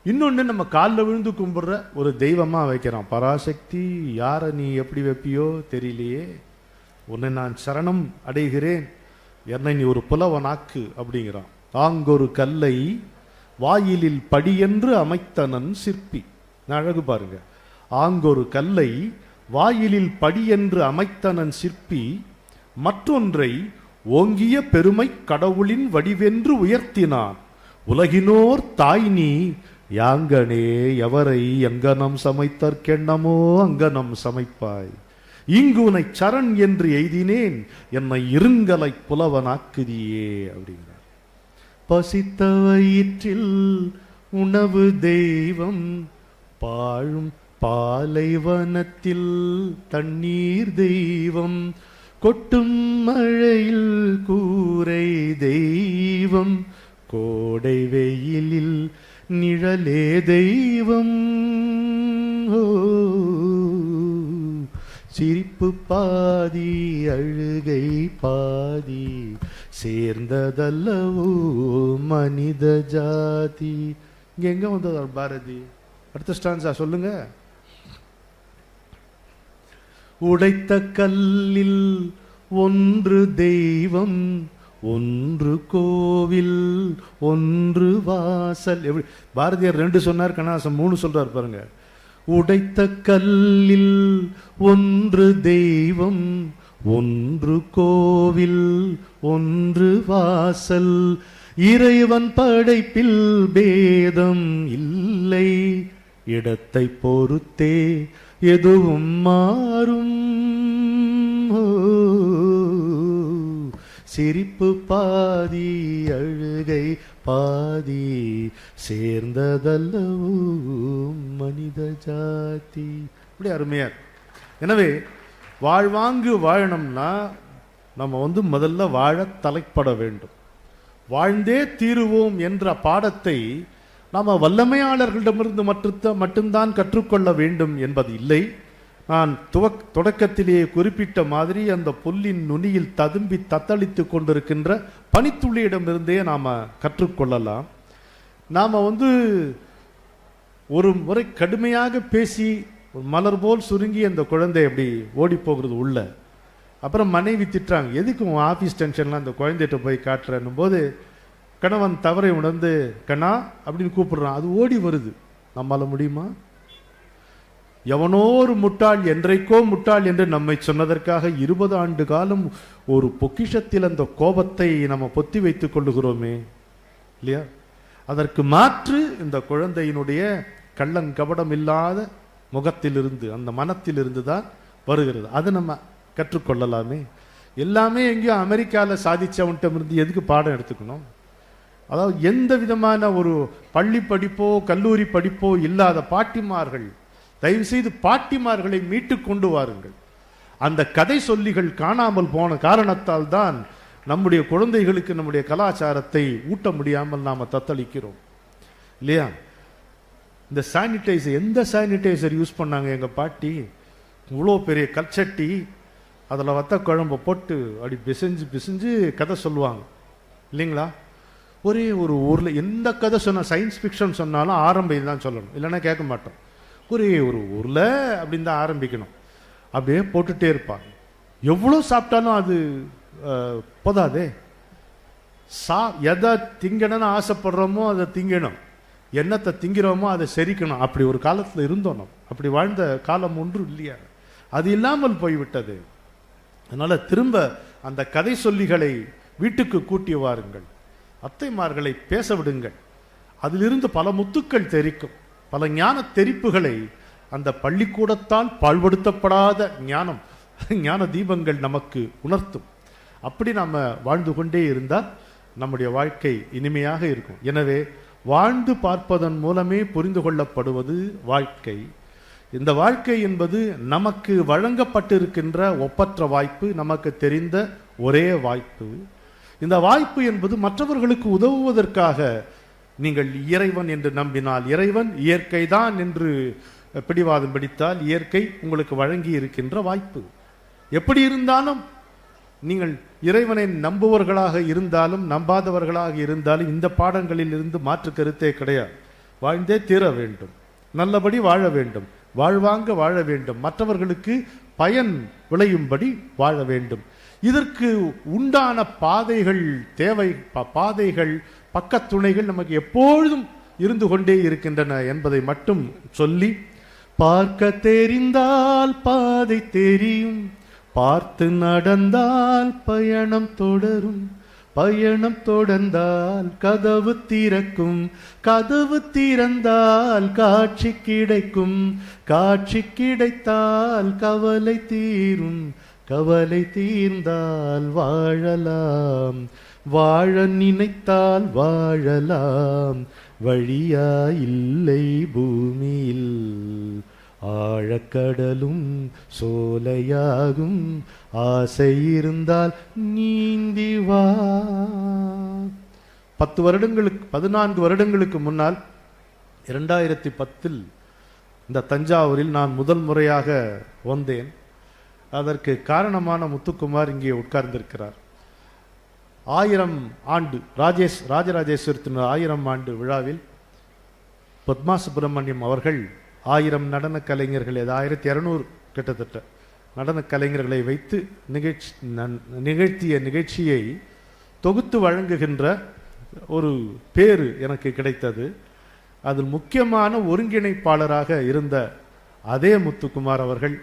இன்னொன்று நம்ம காலில் விழுந்து கும்பிடுற ஒரு தெய்வமா வைக்கிறான். பராசக்தி யாரை நீ எப்படி வைப்பியோ தெரியலையே, உன்னை நான் சரணம் அடைகிறேன், என்னை நீ ஒரு புலவனாக்கு அப்படிங்கிறான். ஆங்கொரு கல்லை வாயிலில் படியென்று அமைத்தனன் சிற்பி. அழகு பாருங்க. ஆங்கொரு கல்லை வாயிலில் படியென்று அமைத்தனன் சிற்பி, மற்றொன்றை ஓங்கிய பெருமை கடவுளின் வடிவென்று உயர்த்தினான். உலகினோர் தாய் நீ யாங்கனே எவரை எங்கனம் சமைத்தற்கெண்ணமோ அங்கனம் சமைப்பாய். இங்கு உனை சரண் என்று எய்தினேன், என்னை இருங்கலை புலவனாக்குதியே அப்படிங்கிறார். பசித்த வயிற்றில் உணவு தெய்வம், பாழும் பாலைவனத்தில் தண்ணீர் தெய்வம், கொட்டும் மழையில் கூரை தெய்வம், கோடை வெயிலில் நிழலே தெய்வம். சிரிப்பு பாதி அழுகை பாதி, சேர்ந்ததல்லவோ மனித ஜாதி. இங்க எங்க வந்ததார் பாரதி? அடுத்த ஸ்டான்ஸா சொல்லுங்க. உடைத்த கல்லில் ஒன்று தெய்வம், ஒன்று கோவில், ஒன்று வாசல். எப்படி பாரதியார் 2 சொன்னார், கண்ணதாசன் 3 சொல்றார் பாருங்க. உடைத்த கல்லில் ஒன்று தெய்வம், ஒன்று கோவில், ஒன்று வாசல், இறைவன் படைப்பில் பேதம் இல்லை, இடத்தை பொறுத்தே எதுவும் மாறும். சிரிப்பு பாதி அழுகை பாதி, சேர்ந்ததல்லவோ மனித ஜாதி. இப்படி அருமையார். எனவே வாழ்வாங்கு வாழணும்னா நம்ம முதல்ல வாழ தலைப்பட வேண்டும். வாழ்ந்தே தீருவோம் என்ற பாடத்தை நாம் வல்லமையாளர்களிடமிருந்து மட்டும்தான் கற்றுக்கொள்ள வேண்டும் என்பது இல்லை. நான் தொடக்கத்திலேயே குறிப்பிட்ட மாதிரி அந்த புல்லின் நுனியில் ததும்பி தத்தளித்து கொண்டிருக்கின்ற பனித்துளியிடமிருந்தே நாம் கற்றுக்கொள்ளலாம். நாம் ஒரு முறை கடுமையாக பேசி மலர் போல் சுருங்கி அந்த குழந்தை அப்படி ஓடி போகிறது உள்ள. அப்புறம் மனைவி திட்டுறாங்க, எதுக்கு உன் ஆஃபீஸ் டென்ஷன்லாம் அந்த குழந்தைகிட்ட போய் காட்டுறன்னும் போது கணவன் தவறை உணர்ந்து கண்ணா அப்படின்னு கூப்பிடுறான். அது ஓடி வருது. நம்மால முடியுமா? எவனோ ஒரு முட்டாள், என்றைக்கோ முட்டாள் என்று நம்மை சொன்னதற்காக 20 ஆண்டு காலம் ஒரு பொக்கிஷத்தில் அந்த கோபத்தை நம்ம பொத்தி வைத்துக் கொள்ளுகிறோமே இல்லையா? அதற்கு மாற்று இந்த குழந்தையினுடைய கள்ளன் கபடம் இல்லாத முகத்திலிருந்து, அந்த மனத்திலிருந்து தான் வருகிறது. அதை நம்ம கற்றுக்கொள்ளலாமே. எல்லாமே எங்கேயோ அமெரிக்காவில் சாதிச்சவன்கிட்ட இருந்து எதுக்கு பாடம் எடுத்துக்கணும்? அதாவது எந்த விதமான ஒரு பள்ளி படிப்போ கல்லூரி படிப்போ இல்லாத பாட்டிமார்கள், தயவு செய்து பாட்டிமார்களை மீட்டு கொண்டு வாருங்கள். அந்த கதை சொல்லிகள் காணாமல் போன காரணத்தால் தான் நம்முடைய குழந்தைகளுக்கு நம்முடைய கலாச்சாரத்தை ஊட்ட முடியாமல் நாம் தத்தளிக்கிறோம் இல்லையா? இந்த சானிடைசர், எந்த சானிடைசர் யூஸ் பண்ணாங்க எங்கள் பாட்டி? இவ்வளோ பெரிய கல்ச்சட்டி, அதில் வத்த குழம்பை போட்டு அப்படி பிசைஞ்சு பிசைஞ்சு கதை சொல்லுவாங்க இல்லைங்களா? ஒரே ஒரு ஊரில் எந்த கதை சொன்ன, சயின்ஸ் ஃபிக்ஷன் சொன்னாலும் ஆரம்பம் தான் சொல்லணும், இல்லைன்னா கேட்க மாட்டோம். ஒரே ஒரு ஊரில் அப்படின்னு தான் ஆரம்பிக்கணும். அப்படியே போட்டுகிட்டே இருப்பாங்க. எவ்வளோ சாப்பிட்டாலும் அது போதாதே. எதை திங்கணும்னு ஆசைப்படுறோமோ அதை திங்கணும், என்னத்தை திங்கிறோமோ அதை செரிக்கணும். அப்படி ஒரு காலத்தில் இருந்தோம். நம்ம அப்படி வாழ்ந்த காலம் ஒன்று இல்லையா? அது இல்லாமல் போய்விட்டது. அதனால திரும்ப அந்த கதை சொல்லிகளை வீட்டுக்கு கூட்டி வாருங்கள். அத்தைமார்களை பேச விடுங்கள். அதிலிருந்து பல முத்துக்கள் தெரிக்கும், பல ஞான தெரிப்புகளை அந்த பள்ளிக்கூடத்தால் பாழ்படுத்தப்படாத ஞான தீபங்கள் நமக்கு உணர்த்தும். அப்படி நாம் வாழ்ந்து கொண்டே இருந்தால் நம்முடைய வாழ்க்கை இனிமையாக இருக்கும். எனவே வாழ்ந்து பார்ப்பதன் மூலமே புரிந்து கொள்ளப்படுவது வாழ்க்கை. இந்த வாழ்க்கை என்பது நமக்கு வழங்கப்பட்டிருக்கின்ற ஒப்பற்ற வாய்ப்பு, நமக்கு தெரிந்த ஒரே வாய்ப்பு. இந்த வாய்ப்பு என்பது மற்றவர்களுக்கு உதவுவதற்காக. நீங்கள் இறைவன் என்று நம்பினால் இறைவன், இயற்கை தான் என்று பிடிவாதம் பிடித்தால் இயற்கை உங்களுக்கு வழங்கி இருக்கின்ற வாய்ப்பு. எப்படி இருந்தாலும் நீங்கள் இறைவனை நம்புவர்களாக இருந்தாலும் நம்பாதவர்களாக இருந்தாலும் இந்த பாடங்களில் இருந்து மாற்று கருத்தே கிடையாது. வாழ்ந்தே தீர வேண்டும், நல்லபடி வாழ வேண்டும், வாழ்வாங்க வாழ வேண்டும், மற்றவர்களுக்கு பயன் விளையும்படி வாழ வேண்டும். இதற்கு உண்டான பாதைகள் தேவை. பாதைகள், பக்கத்துணைகள் நமக்கு எப்பொழுதும் இருந்து கொண்டே இருக்கின்றன என்பதை மட்டும் சொல்லி, பார்க்க தெரிந்தால் பாதை தெரியும், பார்த்து நடந்தால் பயணம் தொடரும், பயணம் தொடர்ந்தால் கதவு திறக்கும், கதவு திறந்தால் காட்சி கிடைக்கும், காட்சி கிடைத்தால் கவலை தீரும், கவலை தீர்ந்தால் வாழலாம், வாழ நினைத்தால் வாழலாம், வழியா இல்லை பூமியில், ஆழக்கடலும் சோலையாகும், ஆசை இருந்தால் நீந்தி வா. 14 வருடங்களுக்கு முன்னால் 2010 இந்த தஞ்சாவூரில் நான் முதல் முறையாக வந்தேன். அதற்கு காரணமான முத்துக்குமார் இங்கே உட்கார்ந்திருக்கிறார். 1000 ஆண்டு ராஜராஜேஸ்வரத்தின் 1000 ஆண்டு விழாவில் பத்மா சுப்பிரமணியம் அவர்கள் 1000 நடன கலைஞர்கள், 1200 கிட்டத்தட்ட நடன கலைஞர்களை வைத்து நிகழ்த்திய நிகழ்ச்சியை தொகுத்து வழங்குகின்ற ஒரு பேரு எனக்கு கிடைத்தது. அதில் முக்கியமான ஒருங்கிணைப்பாளராக இருந்த அதே முத்துக்குமார் அவர்கள்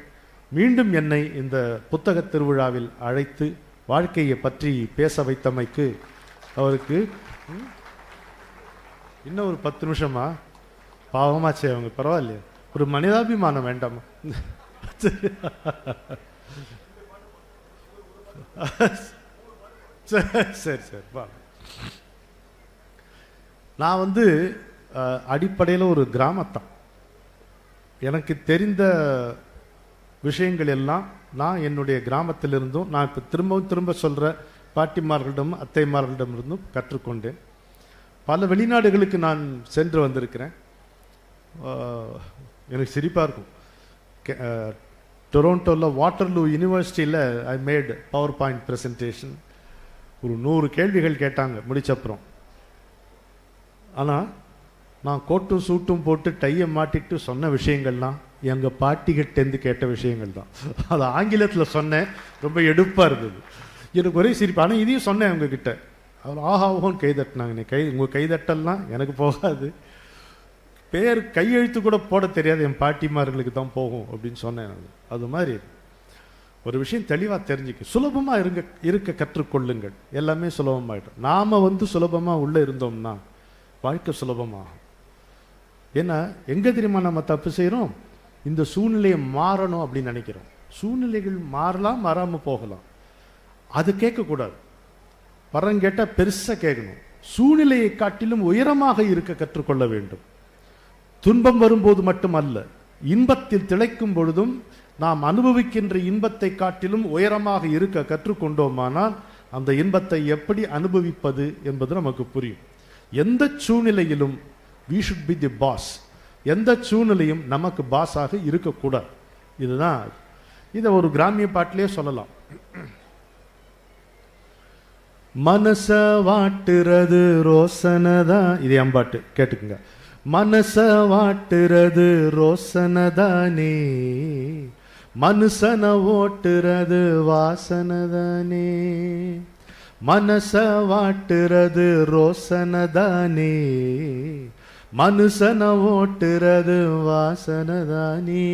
மீண்டும் என்னை இந்த புத்தக திருவிழாவில் அழைத்து வாழ்க்கையை பற்றி பேச வைத்தமைக்கு அவருக்கு இன்னும் ஒரு 10 நிமிஷமா பாவமாச்சே அவங்க, பரவாயில்லையே, ஒரு மனிதாபிமானம் வேண்டாமா? சரி சரி. நான் அடிப்படையில் ஒரு கிராமத்தான். எனக்கு தெரிந்த விஷயங்கள் எல்லாம் நான் என்னுடைய கிராமத்திலிருந்தும், நான் இப்போ திரும்ப சொல்கிற பாட்டிமார்களிடம் அத்தைமார்களிடமிருந்தும் கற்றுக்கொண்டேன். பல வெளிநாடுகளுக்கு நான் சென்று வந்திருக்கிறேன். எனக்கு சிரிப்பாக இருக்கும். டொரோண்டோவில் வாட்டர்லூ யூனிவர்சிட்டியில் I made power point presentation. ஒரு 100 கேள்விகள் கேட்டாங்க முடிச்சப்புறம். ஆனால் நான் கோட்டும் சூட்டும் போட்டு டையை மாட்டிட்டு சொன்ன விஷயங்கள்லாம் எங்கள் பாட்டிகிட்டேருந்து கேட்ட விஷயங்கள் தான். அது ஆங்கிலத்தில் சொன்னேன், ரொம்ப எடுப்பாக இருந்தது. எனக்கு ஒரே சிரிப்பு. ஆனால் இதையும் சொன்னேன் அவங்கக்கிட்ட. அவர் ஆஹாவோன்னு கைதட்டினாங்க. நீ உங்கள் கைதட்டல்லாம் எனக்கு போகாது, பேர் கையெழுத்து கூட போட தெரியாது, என் பாட்டிமார்களுக்கு தான் போகும் அப்படின்னு சொன்னேன். அது மாதிரி ஒரு விஷயம் தெளிவாக தெரிஞ்சுக்க, சுலபமாக இருக்க கற்றுக்கொள்ளுங்கள். எல்லாமே சுலபமாகிடும். நாம் சுலபமாக உள்ளே இருந்தோம்னா வாழ்க்கை சுலபமாகும். ஏன்னா எங்கே தெரியுமா நம்ம தப்பு செய்கிறோம்? இந்த சூழ்நிலையை மாறணும் அப்படின்னு நினைக்கிறோம். சூழ்நிலைகள் மாறலாம், மாறாமல் போகலாம். அது கேட்கக்கூடாது. வரம் கேட்டால் பெருசாக கேட்கணும். சூழ்நிலையை காட்டிலும் உயரமாக இருக்க கற்றுக்கொள்ள வேண்டும். துன்பம் வரும்போது மட்டுமல்ல, இன்பத்தில் திளைக்கும் பொழுதும் நாம் அனுபவிக்கின்ற இன்பத்தை காட்டிலும் உயரமாக இருக்க கற்றுக்கொண்டோமானால் அந்த இன்பத்தை எப்படி அனுபவிப்பது என்பது நமக்கு புரியும். எந்த சூழ்நிலையிலும் we should be the boss. எந்த சூழ்நிலையும் நமக்கு பாஸாக இருக்கக்கூடாது. இதுதான். இதை ஒரு கிராமிய பாட்டிலே சொல்லலாம். மனச வாட்டுறது ரோசனதான். இது என் பாட்டு, கேட்டுக்குங்க. மனச வாட்டுறது ரோசனதானே, மனுஷன ஓட்டுறது வாசனதானே. மனச வாட்டுறது ரோசனதானே, மனுஷன ஓட்டுறது வாசனதானே.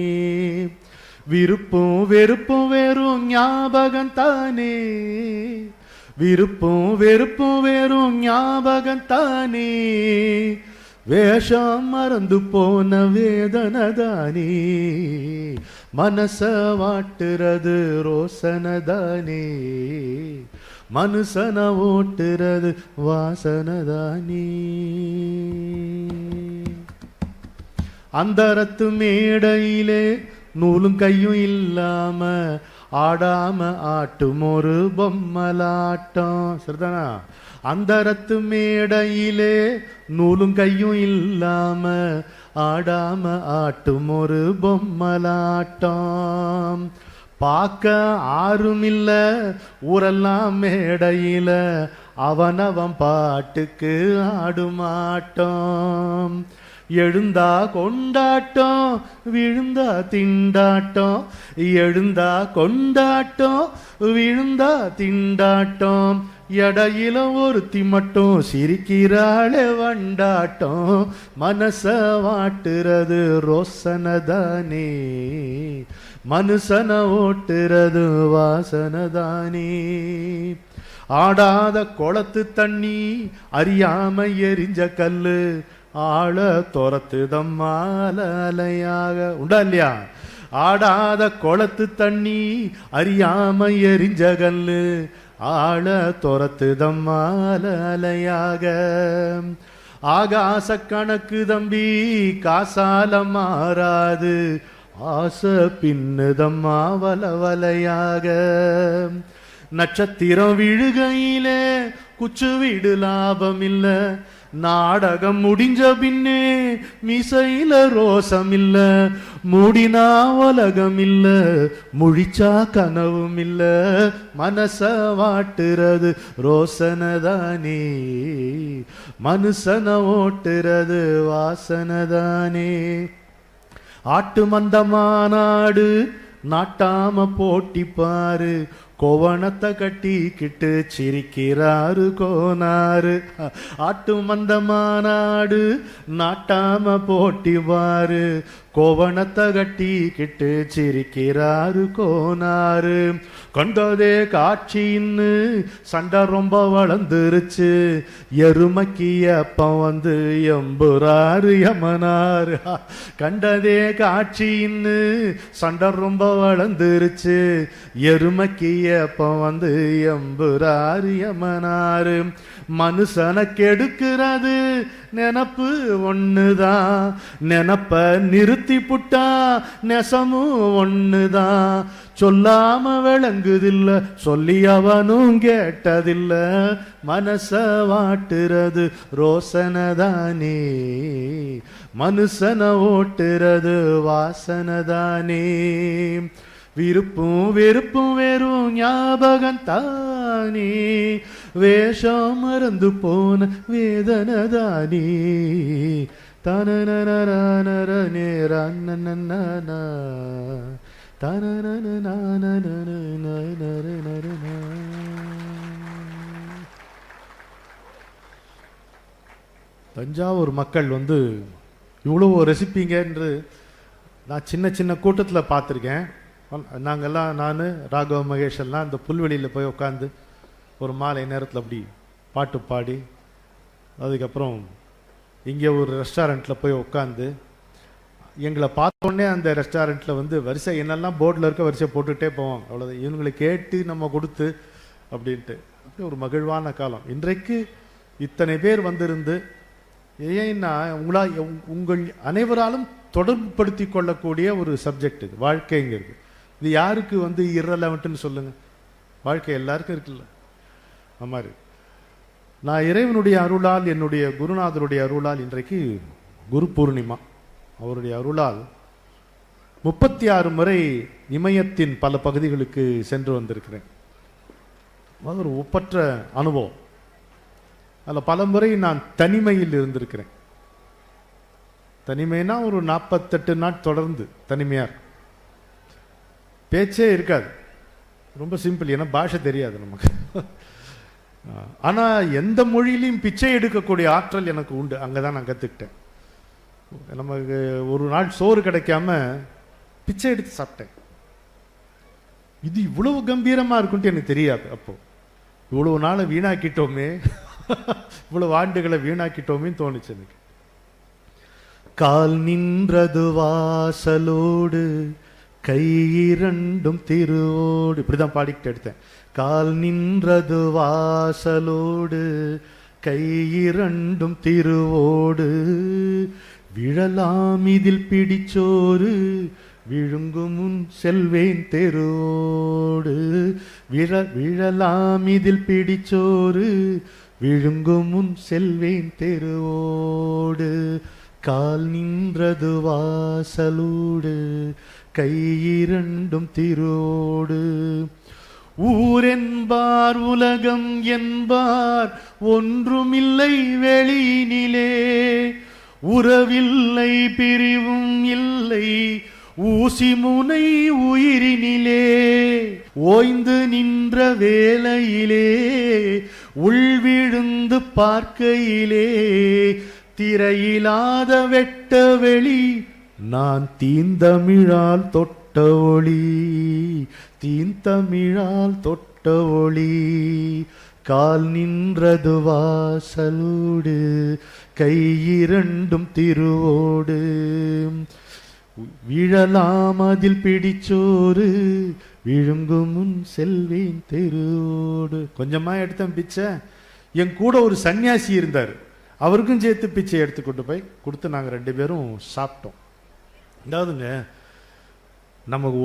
விருப்பும் வெறுப்பும் வெறும் ஞாபகம் தானே, விருப்பும் வெறுப்பும் வெறும் ஞாபகம் தானே. வேஷம் மறந்து போன வேதனதானே, மனச வாட்டுறது ரோசனதானே, மனுஷன ஓட்டுறது வாசனதானே. அந்தரத்து மேடையிலே நூலும் கையும் இல்லாம ஆடாம ஆட்டும் ஒரு பொம்மலாட்டம். சரிதானா? அந்தரத்து மேடையிலே நூலும் கையும் இல்லாம ஆடாம ஆட்டும் ஒரு பொம்மலாட்டம். பார்க்க ஆறுமில்ல ஊரெல்லாம் மேடையில அவனவன் பாட்டுக்கு ஆடுமாட்டம். எழுந்தா கொண்டாட்டம், விழுந்தா திண்டாட்டம். எழுந்தா கொண்டாட்டம், விழுந்தா திண்டாட்டம். எடையில ஒருத்தி மட்டும் சிரிக்கிறாளே வண்டாட்டம். மனச வாட்டுறது ரோசனதானே, மனுஷன ஓட்டுறது வாசனதானே. ஆடாத குளத்து தண்ணி அறியாம எரிஞ்ச கல்லு ஆள துரத்துதம்மாலையாக. உண்டா இல்லையா? ஆடாத குளத்து தண்ணி அறியாம எரிஞ்ச கல்லு ஆள துரத்துதம்மாலையாக. ஆகாச கணக்கு தம்பி காசால மாறாது, ஆசை பின்னுதம்மா வலவலையாக. நட்சத்திரம் விழுகையிலே குச்சு வீடு லாபம் இல்ல, நாடகம் முடிஞ்ச பின்னே மிசையில ரோசம் இல்ல. மூடினா உலகம் இல்ல, முழிச்சா கனவும் இல்ல. மனச வாட்டுறது ரோசனதானே, மனுஷன ஓட்டுறது வாசனதானே. ஆட்டு மந்த மாநாடு நாட்டாம போட்டி பாரு, கோவணத்தை கட்டிக்கிட்டு சிரிக்கிறாரு கோனாரு. ஆட்டு மந்த மாநாடு நாட்டாம போட்டி பாரு, கோவணத்தை கட்டிக்கிட்டு சிரிக்கிறாரு கோனாரு. கண்டதே காட்சின்னு சண்டை ரொம்ப வளர்ந்துருச்சு, எருமைக்கு அப்பம் எம்புறாரு யமனாரு. கண்டதே காட்சின்னு சண்டை ரொம்ப வளர்ந்துருச்சு, எருமைக்கு அப்பம் எம்புறாரு யமனாரு. மனுஷனை கெடுக்கிறது நினப்பு ஒண்ணுதான், நினப்ப நிறுத்தி புட்டா நெசமும் ஒண்ணுதான். சொல்லாம விளங்குதில்ல, சொல்லி அவனும் கேட்டதில்ல, மனச வாட்டுறது ரோசனதானே, மனுஷன ஓட்டுறது வாசனதானே. விருப்பும் வெறுப்பும் வெறும் ஞாபகம் தானே, வேஷம் மறந்து போன வேதனதானே. தஞ்சாவூர் மக்கள் இவ்வளவு ரசிப்பீங்க என்று நான் சின்ன சின்ன கூட்டத்தில் பார்த்துருக்கேன். நாங்கள்லாம், நான் ராகவ மகேஷ் எல்லாம் இந்த புல்வெளியில் போய் உட்காந்து ஒரு மாலை நேரத்தில் அப்படி பாட்டு பாடி, அதுக்கப்புறம் இங்கே ஒரு ரெஸ்டாரண்ட்டில் போய் உட்காந்து எங்களை பார்த்தோன்னே அந்த ரெஸ்டாரண்ட்டில் வரிசை என்னெல்லாம் போர்டில் இருக்க வரிசை போட்டுகிட்டே போவோம். அவ்வளோதான், இவங்களை கேட்டு நம்ம கொடுத்து அப்படின்ட்டு ஒரு மகிழ்வான காலம். இன்றைக்கு இத்தனை பேர் வந்திருந்து, ஏன்னா உங்கள் அனைவராலும் தொடர்புபடுத்தி கொள்ளக்கூடிய ஒரு சப்ஜெக்ட் இது, வாழ்க்கைங்கிறது. இது யாருக்கு இரலவெண்ட்னு சொல்லுங்க? வாழ்க்கை எல்லாருக்கும் இருக்குல்ல. அது மாதிரி நான் இறைவனுடைய அருளால், என்னுடைய குருநாதருடைய அருளால், இன்றைக்கு குரு பூர்ணிமா, அவருடைய அருளால் 36 முறை இமயத்தின் பல பகுதிகளுக்கு சென்று வந்திருக்கிறேன். அது ஒரு ஒப்பற்ற அனுபவம். அதில் பல முறை நான் தனிமையில் இருந்திருக்கிறேன். தனிமைனா ஒரு 48 நாள் தொடர்ந்து தனிமையார், பேச்சே இருக்காது. ரொம்ப சிம்பிள், ஏன்னா பாஷை தெரியாது நமக்கு. ஆனால் எந்த மொழியிலையும் பிச்சை எடுக்கக்கூடிய ஆற்றல் எனக்கு உண்டு. அங்கே தான் நான் கற்றுக்கிட்டேன். நமக்கு ஒரு நாள் சோறு கிடைக்காம பிச்சை எடுத்து சாப்பிட்டேன். இது இவ்வளவு கம்பீரமாக இருக்குன்ட்டு எனக்கு தெரியாது. அப்போ இவ்வளவு நாளை வீணாக்கிட்டோமே, இவ்வளவு ஆண்டுகளை வீணாக்கிட்டோமேன்னு தோணுச்சு எனக்கு. கால் நின்றது வாசலோடு, கை இரண்டும் திருவோடு, இப்படிதான் பாடிக்கிட்டு எடுத்தேன். கால் நின்றது வாசலோடு, கை இரண்டும் திருவோடு, விழலாம் இதில் பிடிச்சோறு, விழுங்கும் முன் செல்வேன் தெருவோடு. விழலாம் இதில் பிடிச்சோறு, விழுங்கும் முன் செல்வேன் தெருவோடு. கால் நின்றது வாசலோடு, கை இரண்டும் திருவோடு. ஊரென்பார் உலகம் என்பார் ஒன்றுமில்லை வெளியினிலே, உறவில்லை பிரிவும் இல்லை ஊசி முனை உயிரினிலே. ஓய்ந்து நின்ற வேளையிலே, உள்விழுந்து பார்க்கையிலே, திரையிலாத வெட்ட வெளி, நான் தீந்தமிழால் தொட்ட ஒளி, தீந்தமிழால் தொட்ட ஒளி. கால் நின்றது வாசலோடு, கை இரண்டும் திருவோடு. விழலாம் அதில் பிடிச்சோறு, விழுங்கும் முன் செல்வேன் தெருவோடு. கொஞ்சமா எடுத்தேன் பிச்சை. என் கூட ஒரு சன்னியாசி இருந்தார், அவருக்கும் சேர்த்து பிச்சை எடுத்து கொண்டு போய் கொடுத்து நாங்கள் 2 பேரும் சாப்பிட்டோம். அதாவதுங்க, நமக்கு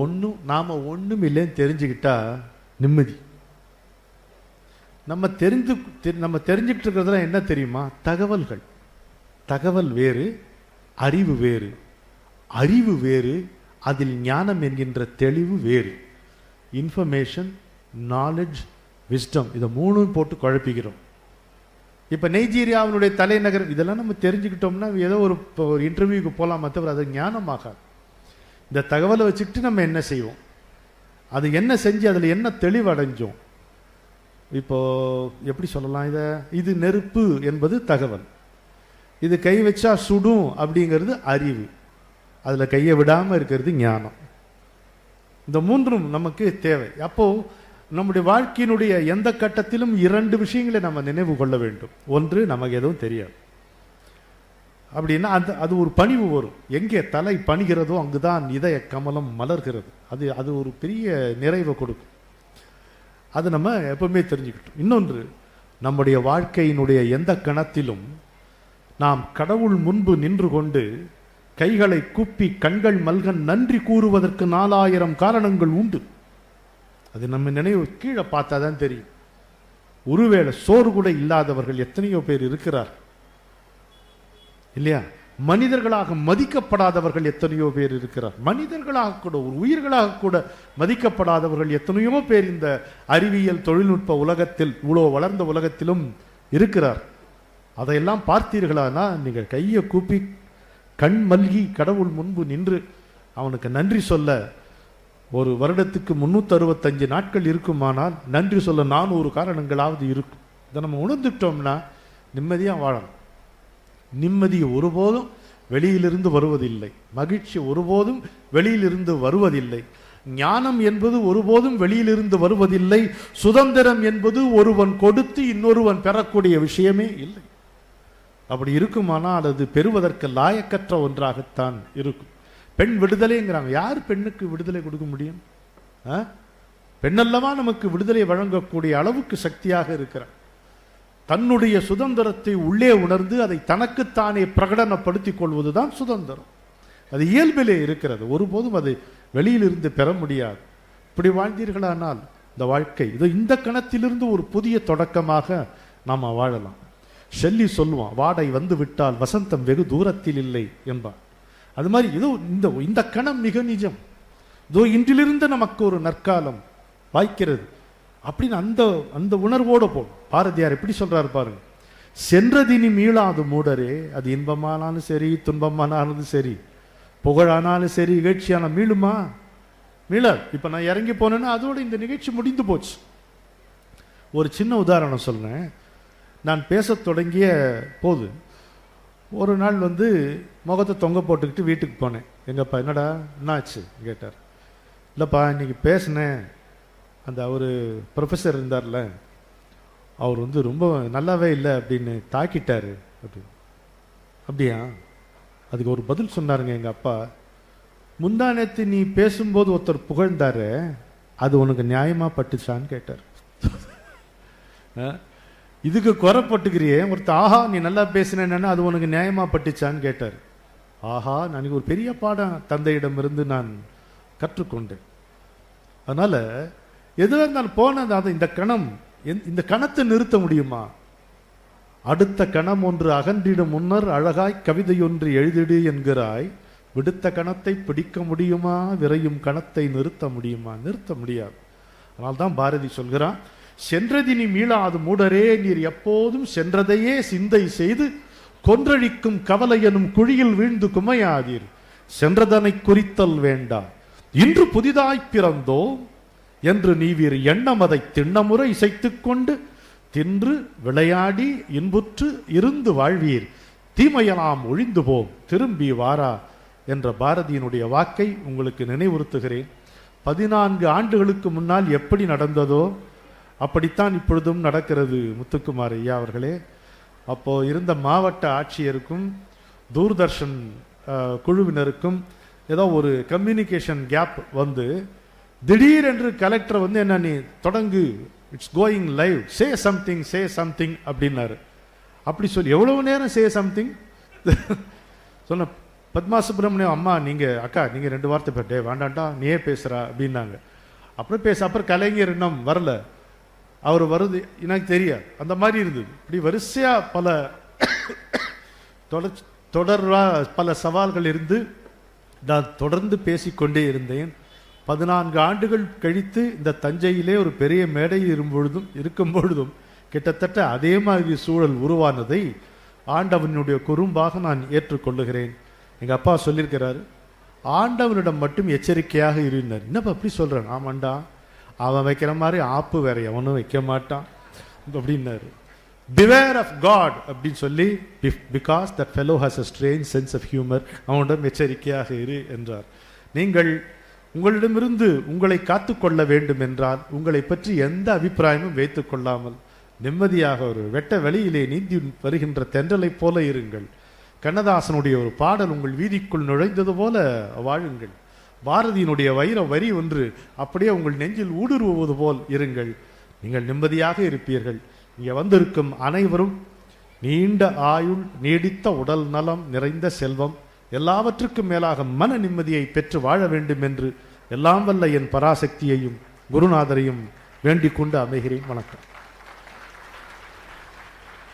நாம ஒன்றும் இல்லைன்னு தெரிஞ்சுக்கிட்டா நிம்மதி. நம்ம தெரிஞ்சுக்கிட்டு இருக்கிறதுலாம் என்ன தெரியுமா? தகவல்கள். தகவல் வேறு, அறிவு வேறு. அறிவு வேறு, அதில் ஞானம் என்கின்ற தெளிவு வேறு. இன்ஃபர்மேஷன், நாலேஜ், விஸ்டம், இதை 3 போட்டு குழப்பிக்கிறோம். இப்போ நைஜீரியாவினுடைய தலைநகர், இதெல்லாம் நம்ம தெரிஞ்சுக்கிட்டோம்னா ஏதோ ஒரு இன்டர்வியூக்கு போகலாம், மற்றவர் அது ஞானமாகாது. இந்த தகவலை வச்சுக்கிட்டு நம்ம என்ன செய்வோம், அது என்ன செஞ்சு அதில் என்ன தெளிவடைஞ்சோம். இப்போ எப்படி சொல்லலாம், இது நெருப்பு என்பது தகவல், இது கை வச்சா சுடும் அப்படிங்கிறது அறிவு, அதில் கையை விடாமல் இருக்கிறது ஞானம். இந்த 3ம் நமக்கு தேவை. அப்போ நம்முடைய வாழ்க்கையினுடைய எந்த கட்டத்திலும் 2 விஷயங்களை நம்ம நினைவு கொள்ள வேண்டும். ஒன்று, நமக்கு எதுவும் தெரியாது அப்படின்னா அது ஒரு பணிவு வரும். எங்கே தலை பணிகிறதோ அங்குதான் இதய கமலம் மலர்கிறது. அது ஒரு பெரிய நிறைவை கொடுக்கும். அது நம்ம எப்பவுமே தெரிஞ்சுக்கிட்டோம். இன்னொன்று, நம்முடைய வாழ்க்கையினுடைய எந்த கணத்திலும் நாம் கடவுள் முன்பு நின்று கொண்டு கைகளை கூப்பி கண்கள் மல்க நன்றி கூறுவதற்கு 4000 காரணங்கள் உண்டு. அது நம்ம நினைவு கீழே பார்த்தாதான் தெரியும். ஒருவேளை சோறு கூட இல்லாதவர்கள் எத்தனையோ பேர் இருக்கிறார் இல்லையா? மனிதர்களாக மதிக்கப்படாதவர்கள் எத்தனையோ பேர் இருக்கிறார். மனிதர்களாக கூட, ஒரு உயிர்களாக கூட மதிக்கப்படாதவர்கள் எத்தனையோ பேர் இந்த அறிவியல் தொழில்நுட்ப உலகத்தில், இவ்வளோ வளர்ந்த உலகத்திலும் இருக்கிறார். அதையெல்லாம் பார்த்தீர்களானா நீங்கள் கையை கூப்பி கண் மல்கி கடவுள் முன்பு நின்று அவனுக்கு நன்றி சொல்ல, ஒரு வருடத்துக்கு 365 நாட்கள் இருக்குமானால் நன்றி சொல்ல 400 காரணங்களாவது இருக்கும். இதை நம்ம உணர்ந்துட்டோம்னா நிம்மதியாக வாழணும். நிம்மதி ஒருபோதும் வெளியிலிருந்து வருவதில்லை. மகிழ்ச்சி ஒருபோதும் வெளியிலிருந்து வருவதில்லை. ஞானம் என்பது ஒருபோதும் வெளியிலிருந்து வருவதில்லை. சுதந்திரம் என்பது ஒருவன் கொடுத்து இன்னொருவன் பெறக்கூடிய விஷயமே இல்லை. அப்படி இருக்குமானால் அது பெறுவதற்கு லாயக்கற்ற ஒன்றாகத்தான் இருக்கும். பெண் விடுதலைங்கிறாங்க. யார் பெண்ணுக்கு விடுதலை கொடுக்க முடியும்? பெண்ணல்லவா நமக்கு விடுதலை வழங்கக்கூடிய அளவுக்கு சக்தியாக இருக்கிறார். தன்னுடைய சுதந்திரத்தை உள்ளே உணர்ந்து அதை தனக்குத்தானே பிரகடனப்படுத்திக் கொள்வதுதான் சுதந்திரம். அது இயல்பிலே இருக்கிறது. ஒருபோதும் அதை வெளியிலிருந்து பெற முடியாது. இப்படி வாழ்ந்தீர்களானால் இந்த வாழ்க்கை இந்த கணத்திலிருந்து ஒரு புதிய தொடக்கமாக நாம் வாழலாம். ஷெல்லி சொல்லுவான், வாடை வந்து விட்டால் வசந்தம் வெகு தூரத்தில் இல்லை என்பான். அது மாதிரி இந்த கணம் மிக நிஜம். இன்றிலிருந்து நமக்கு ஒரு நற்காலம் வாய்க்கிறது அப்படின்னு அந்த உணர்வோடு போடும். பாரதியார் எப்படி சொல்றாரு பாருங்க, சென்றதினி மீளாது மூடரே, அது இன்பமானாலும் சரி துன்பமானாலும் சரி, புகழானாலும் சரி இகழ்ச்சியான மீளுமா? மீளாது. இப்ப நான் இறங்கி போனேன்னா அதோட இந்த நிகழ்ச்சி முடிந்து போச்சு. ஒரு சின்ன உதாரணம் சொல்றேன். நான் பேச தொடங்கிய போது ஒரு நாள் முகத்தை தொங்க போட்டுக்கிட்டு வீட்டுக்கு போனேன். எங்கப்பா என்னடா என்னாச்சு கேட்டார். இல்லைப்பா இன்னைக்கு பேசினேன், அந்த ஒரு ப்ரொஃபஸர் இருந்தார்ல, அவர் ரொம்ப நல்லாவே இல்லை அப்படின்னு தாக்கிட்டாரு. அப்படியா? அதுக்கு ஒரு பதில் சொன்னாருங்க எங்கள் அப்பா. முந்தா நேத்து நீ பேசும்போது ஒருத்தர் புகழ்ந்தாரு, அது உனக்கு நியாயமா பட்டுச்சான்னு கேட்டார். இதுக்கு குறைப்பட்டுக்கிறியே, ஒருத்தர் ஆஹா நீ நல்லா பேசினேன்னா அது உனக்கு நியாயமா பட்டுச்சான்னு கேட்டார். ஆஹா, நான் ஒரு பெரிய பாடம் தந்தையிடமிருந்து நான் கற்றுக்கொண்டேன். அதனால எதுவாக இருந்தாலும் போனது அதை இந்த கணத்தை நிறுத்த முடியுமா? அடுத்த கணம் ஒன்று அகன்றிடும் முன்னர் அழகாய் கவிதை ஒன்று எழுதிடு என்கிறாய். விடுத்த கணத்தை பிடிக்க முடியுமா? விரையும் கணத்தை நிறுத்த முடியுமா? நிறுத்த முடியாது. அதனால்தான் பாரதி சொல்கிறான், சென்றதினி மீளாது மூடரே, நீர் எப்போதும் சென்றதையே சிந்தை செய்து கொன்றழிக்கும் கவலை எனும் குழியில் வீழ்ந்து குமையாதீர். சென்றதனை குறித்தல் வேண்டா, இன்று புதிதாய் பிறந்தோம் என்று நீவீர் எண்ணம் அதை திண்ணமுறை இசைத்துக் கொண்டு தின்று விளையாடி இன்புற்று இருந்து வாழ்வீர். தீமையெல்லாம் ஒழிந்து போம் திரும்பி வாரா என்ற பாரதியினுடைய வாக்கை உங்களுக்கு நினைவுறுத்துகிறேன். 14 ஆண்டுகளுக்கு முன்னால் எப்படி நடந்ததோ அப்படித்தான் இப்பொழுதும் நடக்கிறது. முத்துக்குமார் ஐயா அவர்களே, அப்போ இருந்த மாவட்ட ஆட்சியருக்கும் தூர்தர்ஷன் குழுவினருக்கும் ஏதோ ஒரு கம்யூனிகேஷன் கேப் திடீரென்று கலெக்டர் என்ன நீ தொடங்கு, it's going live, say something அப்படின்னாரு. அப்படி சொல்லி எவ்வளவு நேரம் சே சம்திங் சொன்ன பத்மா சுப்பிரமணியம் அம்மா அக்கா நீங்க 2 வார்த்தை பேட்டே வேண்டாண்டா நீயே பேசுறா அப்படின்னாங்க. அப்புறம் அப்புறம் கலைஞர் இன்னும் வரல, அவர் வருது எனக்கு தெரியாது. அந்த மாதிரி இருந்தது. இப்படி வரிசையா பல தொடர்வா பல சவால்கள் இருந்து நான் தொடர்ந்து பேசிக்கொண்டே இருந்தேன். 14 ஆண்டுகள் கழித்து இந்த தஞ்சையிலே ஒரு பெரிய மேடை இருக்கும் பொழுதும் கிட்டத்தட்ட அதே மாதிரி சூழல் உருவானதை ஆண்டவனுடைய குறும்பாக நான் ஏற்றுக்கொள்ளுகிறேன். எங்க அப்பா சொல்லியிருக்கிறாரு, ஆண்டவனிடம் மட்டும் எச்சரிக்கையாக இருந்தார். என்னப்பா அப்படி சொல்றேன்? ஆமாண்டா, அவன் வைக்கிற மாதிரி ஆப்பு வேற எவனும் வைக்க மாட்டான் அப்படின்னாரு. பிவேர் ஆஃப் காட் அப்படின்னு சொல்லி, because that fellow has a strange sense of humor, அவனிடம் எச்சரிக்கையாக இரு என்றார். நீங்கள் உங்களிடமிருந்து உங்களை காத்துக்கொள்ள வேண்டும் என்றால் உங்களை பற்றி எந்த அபிப்பிராயமும் வைத்துக் கொள்ளாமல் நிம்மதியாக ஒரு வெட்ட வெளியிலே நீந்தி வருகின்ற தென்றலை போல இருங்கள். கண்ணதாசனுடைய ஒரு பாடல் உங்கள் வீதிக்குள் நுழைந்தது போல வாழுங்கள். பாரதியினுடைய வைர வரி ஒன்று அப்படியே உங்கள் நெஞ்சில் ஊடுருவுவது போல் இருங்கள். நீங்கள் நிம்மதியாக இருப்பீர்கள். இங்கே வந்திருக்கும் அனைவரும் நீண்ட ஆயுள், நீடித்த உடல் நலம், நிறைந்த செல்வம், எல்லாவற்றுக்கும் மேலாக மன நிம்மதியை பெற்று வாழ வேண்டும் என்று எல்லாம் வல்ல என் பராசக்தியையும் குருநாதரையும் வேண்டிக் கொண்டு அமைகிறேன். வணக்கம்.